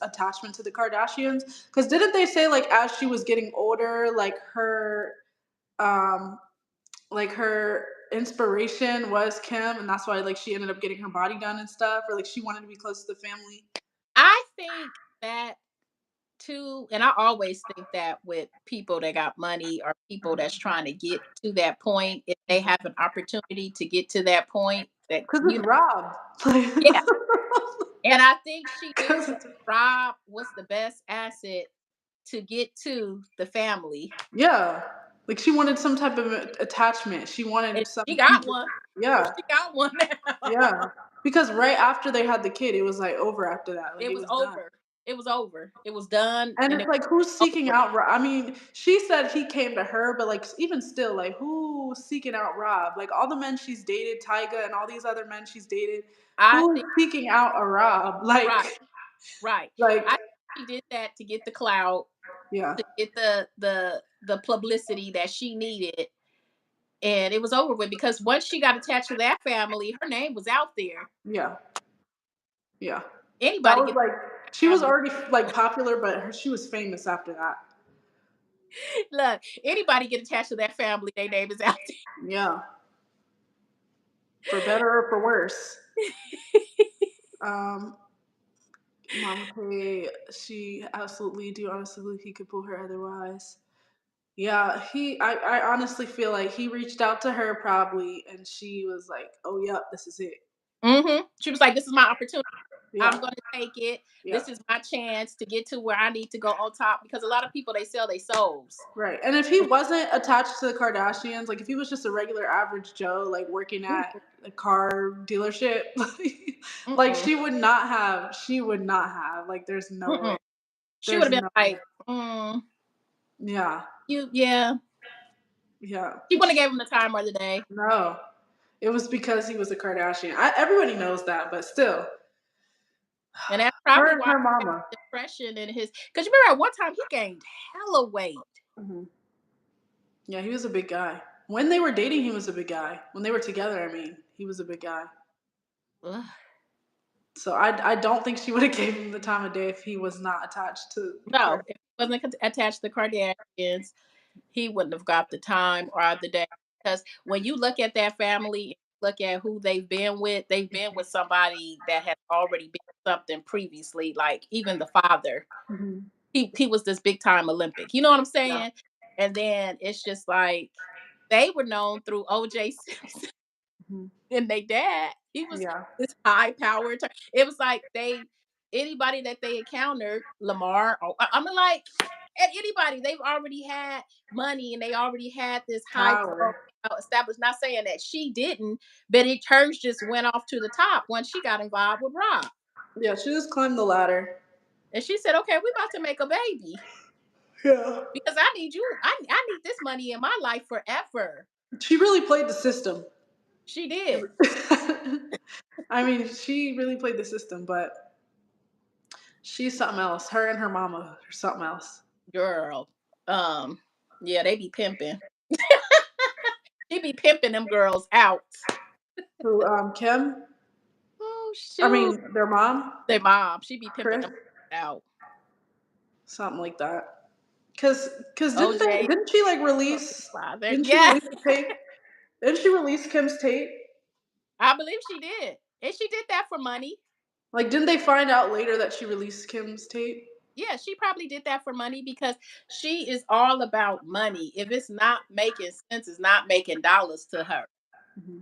attachment to the Kardashians? Because didn't they say like as she was getting older, um like her inspiration was Kim, and that's why like she ended up getting her body done and stuff, or like she wanted to be close to the family. I think that too, and I always think that with people that got money or people that's trying to get to that point, if they have an opportunity to get to that point, that Because it's Rob. yeah. And I think she knew Because Rob was the best asset to get to the family, yeah, like she wanted some type of attachment. She and wanted she some got people. one. Yeah, She got one now. yeah. Because right after they had the kid, it was like over after that. Like It it was was done. over. It was over. It was done, And and it's it like who's was seeking over. out Rob? I mean, she said he came to her, but like even still, like who's seeking out Rob? Like all the men she's dated, Tyga, and all these other men she's dated, I who's think seeking out a Rob? right, right. Like I think she did that to get the clout, yeah, to get the publicity that she needed, and it was over with because once she got attached to that family, her name was out there. yeah, yeah. That Anybody was get like she was family. already like popular, but she was famous after that. Look, anybody get attached to that family, their name is out Yeah, for better or for worse. there. Um, Mama K, she absolutely do honestly believe he could pull her otherwise. Yeah, I honestly feel like he reached out to her probably, and she was like, "Oh, yep, this is it." She was like, "This is my opportunity. I'm Yeah, gonna take it. yeah, This is my chance to get to where I need to go on top." Because a lot of people they sell their souls. right. And if he wasn't attached to the Kardashians, like if he was just a regular average Joe, like working at Mm-mm, a car dealership, like mm-mm, she would not have, like, there's no way, mm-mm. She would there's have been no way. like, Yeah, yeah." yeah, She wouldn't have gave him the time or the day. no. It was because he was a Kardashian. Everybody knows that, but still, And that's her probably and why her he had mama. depression in his. Because you remember at one time he gained hella weight. Hmm. Yeah, he was a big guy. When they were dating, he was a big guy. When they were together, I mean, he was a big guy. Ugh. So I don't think she would have gave him the time of day if he was not attached to No, her. if he wasn't attached to the Kardashians, he wouldn't have got the time or the day. Because when you look at that family, look at who they've been with somebody that had already been something previously, like even the father. Hmm. He was this big time Olympic. You know what I'm Yeah. saying? And then it's just like they were known through OJ Simpson Hmm. and they dad. He was Yeah. this high powered. It was like they anybody that they encountered, Lamar. I mean, like at anybody, they've already had money and they already had this high Power. profile established. Not saying that she didn't, but it hers just went off to the top once she got involved with Rob. Yeah, she just climbed the ladder. And she said, "Okay, we're about to make a baby Yeah. because I need you. I need this money in my life forever." She really played the system. She did, I mean, she really played the system, but she's something else. Her and her mama are something else. girl. Um, yeah, they be pimping. She be pimping them girls out. Who, Kim? Oh I shoot. mean, their mom, Their mom, she be pimping Chris, them out. something like that. Cause OJ, didn't she like release? father. Didn't she Yes, release the tape? Didn't she release Kim's tape? I believe she did. And she did that for money. Like, didn't they find out later that she released Kim's tape? Yeah, she probably did that for money because she is all about money. If it's not making sense, it's not making dollars to her. Hmm.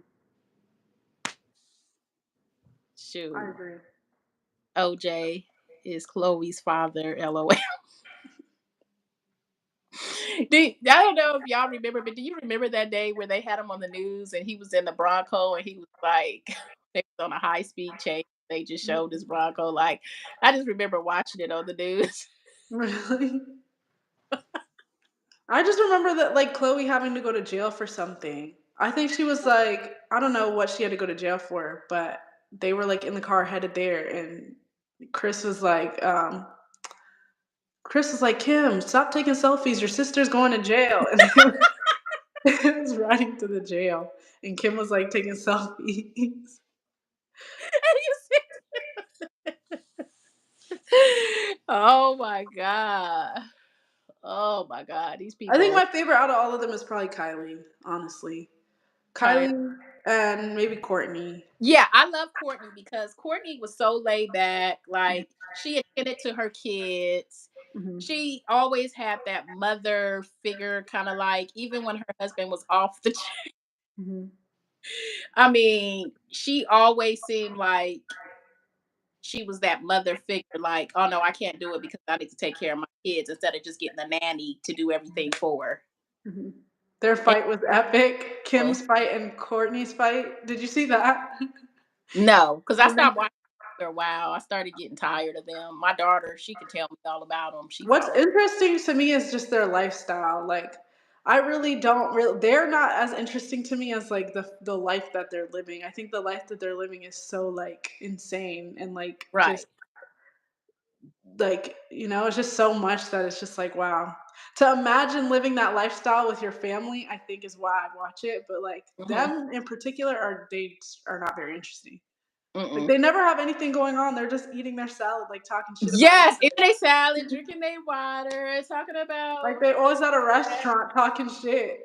I Shoot. agree. OJ is Chloe's father, LOL. I don't know if y'all remember, but do you remember that day where they had him on the news and he was in the Bronco and he was like, they was on a high speed chase. They just showed his Bronco. Like, I just remember watching it on the news. Really? I just remember that like Chloe having to go to jail for something. I think she was like, I don't know what she had to go to jail for, but they were like in the car headed there, and Chris was like, Kim, stop taking selfies. Your sister's going to jail, and it was riding to the jail, and Kim was like taking selfies. Oh my God. Oh my God. These I think people. my favorite out of all of them is probably Kylie, honestly. Kind. Kylie and maybe Courtney. Yeah, I love Courtney because Courtney was so laid back. Like, she attended to her kids. Hmm. She always had that mother figure, kind of like, even when her husband was off the Hmm. I mean, she always seemed like she was that mother figure, like, oh no, I can't do it because I need to take care of my kids instead of just getting a nanny to do everything for her. Hmm. Their And fight was epic. was Kim's fight and Courtney's fight. Did you see that? no, because I When they, stopped watching after a while. I started getting tired of them. My daughter, she could tell me all about them. She what's followed. interesting to me is just their lifestyle. Like, I really don't really. They're not as interesting to me as like the life that they're living. I think the life that they're living is so like insane and like Right. just like it's just so much that it's just like wow. To imagine living that lifestyle with your family, I think is why I watch it. But like Hmm. them in particular are not very interesting. Like Mm-mm. they never have anything going on. They're just eating their salad, like talking shit about each Yes, other. eating their salad, drinking their water, talking Like about. they always at a restaurant talking shit.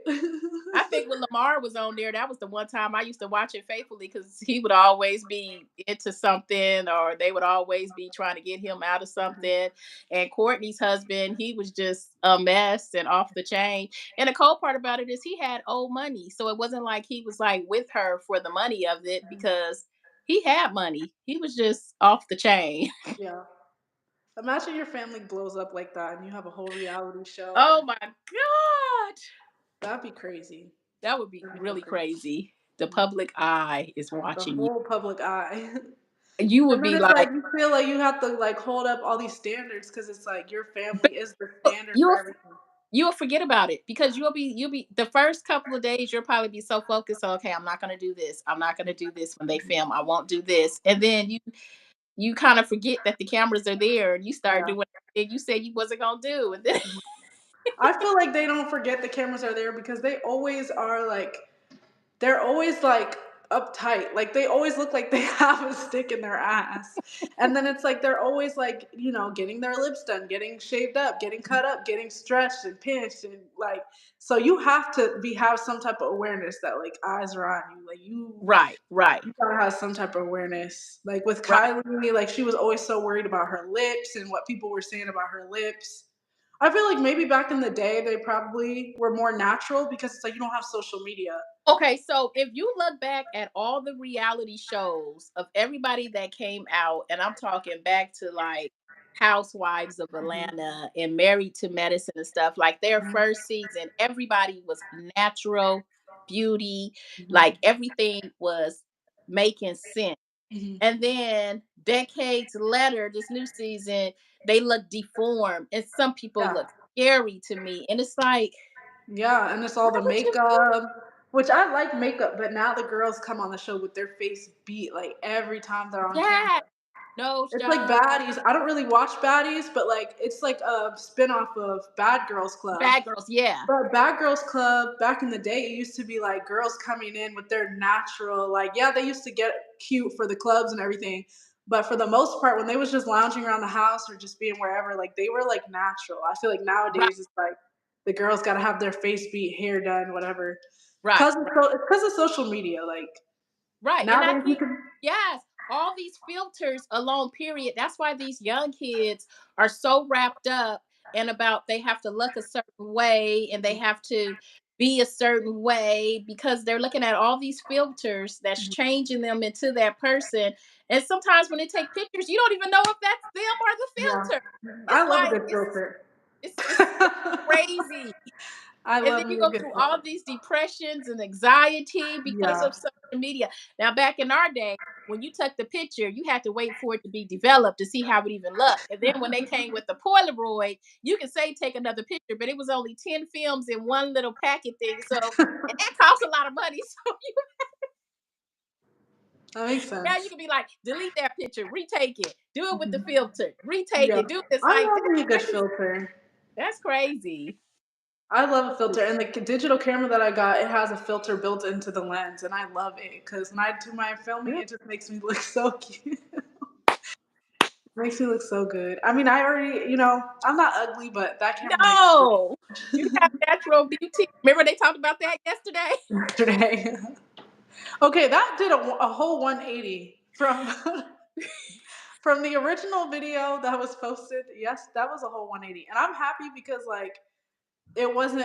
I think when Lamar was on there, that was the one time I used to watch it faithfully because he would always be into something or they would always be trying to get him out of something. And Courtney's husband, he was just a mess and off the chain. And the cold part about it is he had old money. So it wasn't like he was like with her for the money of it because he had money. He was just off the chain. Yeah. Imagine your family blows up like that and you have a whole reality show Oh and my God. that'd be crazy. That would be That'd be so really crazy. crazy. The Mhm. public eye is The watching you. whole public eye. You would And then be it's like like, you feel like you have to like hold up all these standards because it's like your family is the but standard for you'll everything. you'll forget about it because you'll be the first couple of days you'll probably be so focused on, okay, I'm not gonna do this. I'm not gonna do this when they Mhm. film. I won't do this. And then you kind of forget that the cameras are there and you start Yeah. doing everything you said you wasn't gonna do. And then Mhm. I feel like they don't forget the cameras are there because they always are like they're always like uptight. Like they always look like they have a stick in their ass. And then it's like they're always like, getting their lips done, getting shaved up, getting cut up, getting stretched and pinched and like so you have to be have some type of awareness that like eyes are on you. Like Right, right, you gotta have some type of awareness. Like with right. Kylie, like she was always so worried about her lips and what people were saying about her lips. I feel like maybe back in the day they probably were more natural because it's like you don't have social media. Okay, so if you look back at all the reality shows of everybody that came out, and I'm talking back to like Housewives of Mhm. Atlanta and Married to Medicine and stuff, like their Mhm. first season, everybody was natural beauty, like Mhm. everything was making sense. Mhm. And then decades later, this new season, they look deformed, and some people Yeah. look scary to me. And it's like, Yeah, and it's all why the would you do? makeup, which I like makeup, but now the girls come on the show with their face beat like every time they're on camera. That nose It's like job, Baddies. I don't really watch Baddies, but like it's like a spin-off of Bad Girls Club. bad girls, yeah. But Bad Girls Club, back in the day, it used to be like girls coming in with their natural, like, yeah, they used to get cute for the clubs and everything. But for the most part, when they was just lounging around the house or just being wherever, like they were like natural. I feel like Right, nowadays it's like the girls gotta have their face beat, hair done, whatever. right, Cause it's because of social media. Like right. And I nowadays you think, can yes, all these filters alone, period. That's why these young kids are so wrapped up and about they have to look a certain way and they have to be a certain way because they're looking at all these filters that's changing them into that person. And sometimes when they take pictures, you don't even know if that's them or yeah. the filter. I It's love a like good filter. it's crazy. I And then love you me a go good through all filter. these depressions and anxiety because Yeah. of social media. Now, back in our day, when you took the picture, you had to wait for it to be developed to see how it even looked. And then when they came with the Polaroid, you can say take another picture, but it was only 10 films in one little packet thing. So, and that costs a lot of money. So That makes now you sense. can be like, delete that picture, retake it, do it with the Mhm. filter, retake Yeah. it, do this. I Like, love me a good that's crazy. filter. That's crazy. I love a filter, and the digital camera that I got, it has a filter built into the lens, and I love it because when I do my filming, it just makes me look so cute. Makes me look so good. I mean, I already, I'm not ugly, but that camera makes me No, you have natural beauty. Remember they talked about that yesterday? look yesterday. Okay, that did a whole 180 from from the original video that was posted. Yes, that was a whole 180, and I'm happy because like it wasn't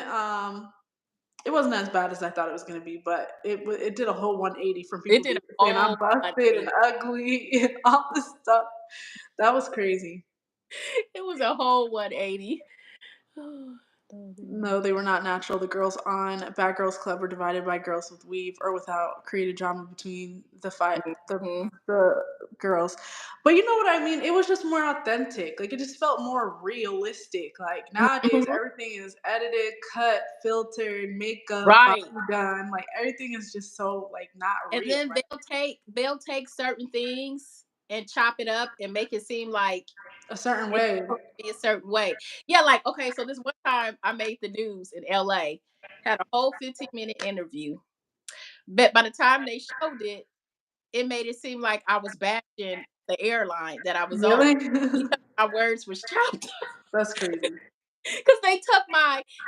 it wasn't as bad as I thought it was gonna be, but it did a whole 180 from It people did a saying I'm whole busted and 180. ugly and all this stuff. That was crazy. It was a whole 180. No, they were not natural. The girls on Bad Girls Club were divided by girls with weave or without, created drama between Mhm. the girls. But you know what I mean? It was just more authentic. Like it just felt more realistic. Like nowadays Mhm. everything is edited, cut, filtered, makeup, Right. body done. Like everything is just so like not And real. then Like they'll take certain things and chop it up and make it seem like a certain it's way. supposed to be a certain way. Yeah, like okay, so this one time I made the news in LA, had a whole 15-minute interview. But by the time they showed it, it made it seem like I was bashing the airline that I was on Really? because my words was chopped. That's crazy. Because they took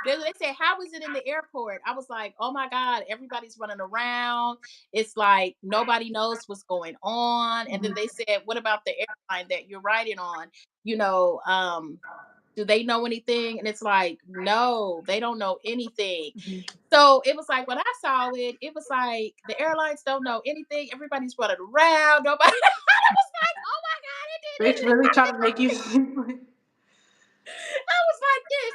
they said, how is it in the airport? I was like, oh my God, everybody's running around. It's like nobody knows what's going on. And then they Mhm. said, what about the airline that you're riding on? You know, do they know anything? And it's like, no, they don't know anything. Mhm. So it was like when I saw it, it was like the airlines don't know anything. Everybody's running around. Nobody. I was like, oh my God, it They did really try exactly to make you right. think like I was like this.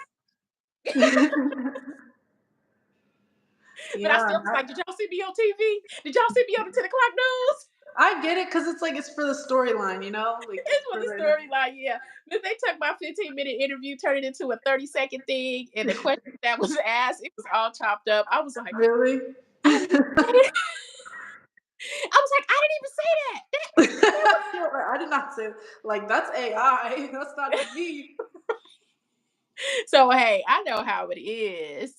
But I yeah, still was like, did y'all see me on TV? Did y'all see me on the 10 o'clock news? I get it because it's like it's for the storyline, like It's it's for for the the storyline, yeah. But they took my 15-minute interview, turned it into a 30-second thing, and the question that was asked, it was all chopped up. I was like, really. I didn't even say that. I was like, I didn't even say that. I did not say like that's AI. That's not even me. So hey, I know how it is.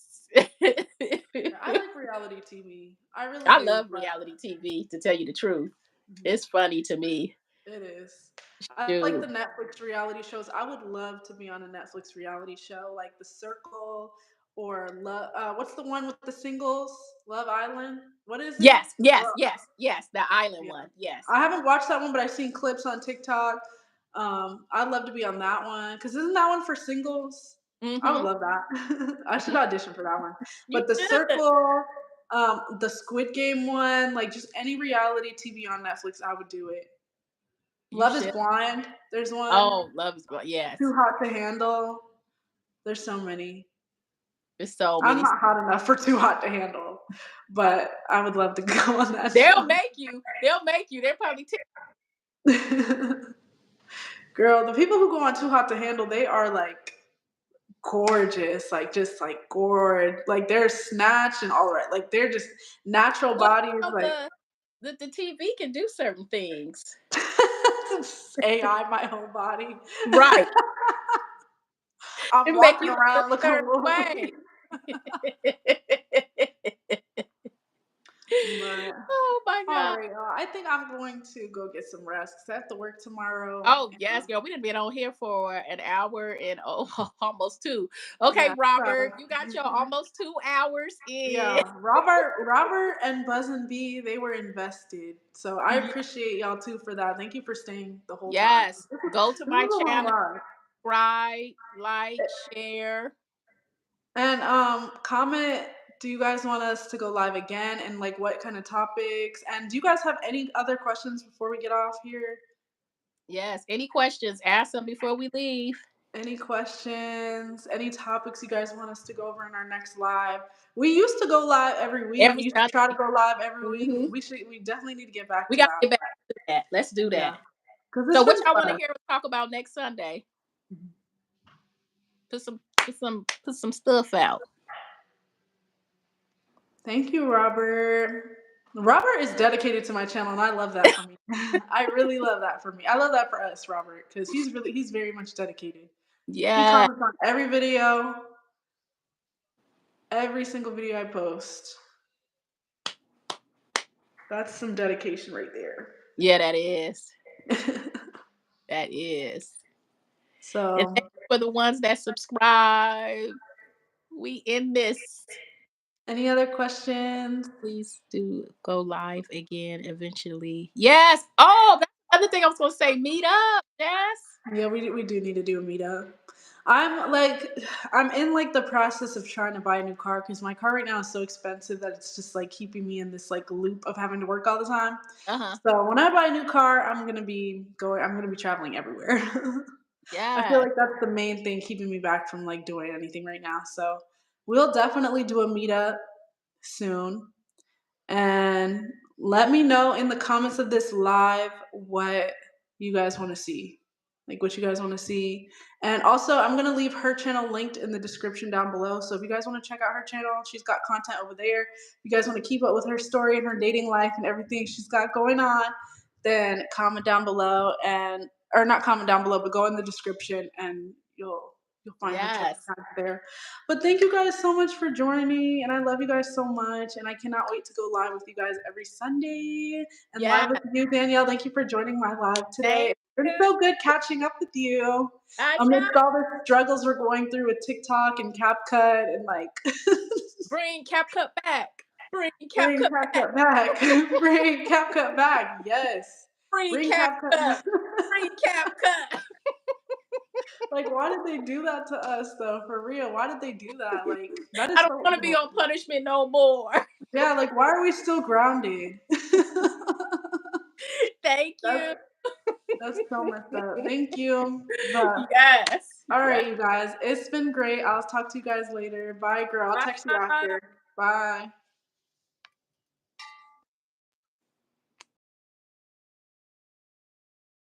Yeah, I like reality TV. I really I do, love but reality TV, to tell you the truth. mhm, It's funny to me. it is. I like Dude. the Netflix reality shows. I would love to be on a Netflix reality show like The Circle or Love. What's the one with the singles? Love Island. What is it? Yes, yes, Love. yes, yes. The island Yeah. one. Yes. I haven't watched that one, but I've seen clips on TikTok. I'd love to be on that one because isn't that one for singles? I would Mm-hmm. love that. I should audition for that one. You But The should. Circle, the Squid Game one, like just any reality TV on Netflix, I would do it. You Love is should. Blind. There's one. Oh, Love is Blind. Yes. Too Hot to Handle. There's so many. There's so I'm many. not hot enough for Too Hot to Handle, but I would love to go on that They'll show. make you. They'll make you. They'll probably Girl, the people who go on Too Hot to Handle, they are like gorgeous, like just like gorge, like they're snatched and all right, like they're just natural well, bodies, like the TV can do certain things. AI my whole body. Right. I'm It make walking you feel around a looking a certain little. way. But Oh my all God. right, y'all. I think I'm going to go get some rest because I have to work tomorrow. Oh yes, girl. We done been on here for an hour and almost two. Okay, Yeah, Robert, so you got your almost 2 hours in. yeah, Robert and Buzz and B, they were invested. So I Ye- appreciate y'all too for that. Thank you for staying the whole time. Yes, go to This my was a long channel, ride. subscribe, like, share. And comment, do you guys want us to go live again and like what kind of topics? And do you guys have any other questions before we get off here? Yes. Any questions? Ask them before we leave. Any questions? Any topics you guys want us to go over in our next live? We used to go live every week. We Every used to try to Sunday. go live every week. Hmm. We definitely need to get back We to got to that. get back to that. Let's do Yeah, that. because So, it's what been y'all want to fun. hear us talk about next Sunday? Put some stuff out. Thank you, Robert. Robert is dedicated to my channel, and I love that for me. I really love that for me. I love that for us, Robert, because he's very much dedicated. He Yeah. comments on every video, every single video I post. That's some dedication right there. Yeah, that is. That is. And So, thank you for the ones that subscribe. We in this. any other questions? Please do go live again eventually. Yes. Oh, that's the other thing I was gonna say. Meet up. Yes. Yeah, we do need to do a meetup. I'm like I'm in like the process of trying to buy a new car because my car right now is so expensive that it's just like keeping me in this like loop of having to work all the time. Uh-huh. So when I buy a new car, I'm gonna be traveling everywhere. I feel Yes. like that's the main thing keeping me back from like doing anything right now. So we'll definitely do a meetup soon. And let me know in the comments of this live what you guys want to see. Like what you guys want to see. And also, I'm going to leave her channel linked in the description down below. So if you guys want to check out her channel, she's got content over there. If you guys want to keep up with her story and her dating life and everything she's got going on, then comment down below and or not comment down below, but go in the description and you'll find her channel Yes. there. But thank you guys so much for joining me, and I love you guys so much, and I cannot wait to go live with you guys every Sunday and Yeah. live with you, Danielle. Thank you for joining my live today. Thank It's been you. so good catching up with you I know. amidst all the struggles we're going through with TikTok and CapCut and like Bring CapCut back. Bring bring CapCut back. CapCut back, bring CapCut back. Yes, Bring bring CapCut. CapCut. Bring CapCut. Like, why did they do that to us though? For real, why did they do that? Like, that is I don't so want to be evil. on punishment no more. Yeah, like why are we still grounded? Thank that's you. that's so messed up. Thank you. But Yes. all Yes. right, you guys. It's been great. I'll talk to you guys later. Bye, girl. I'll text you Bye. after. Bye.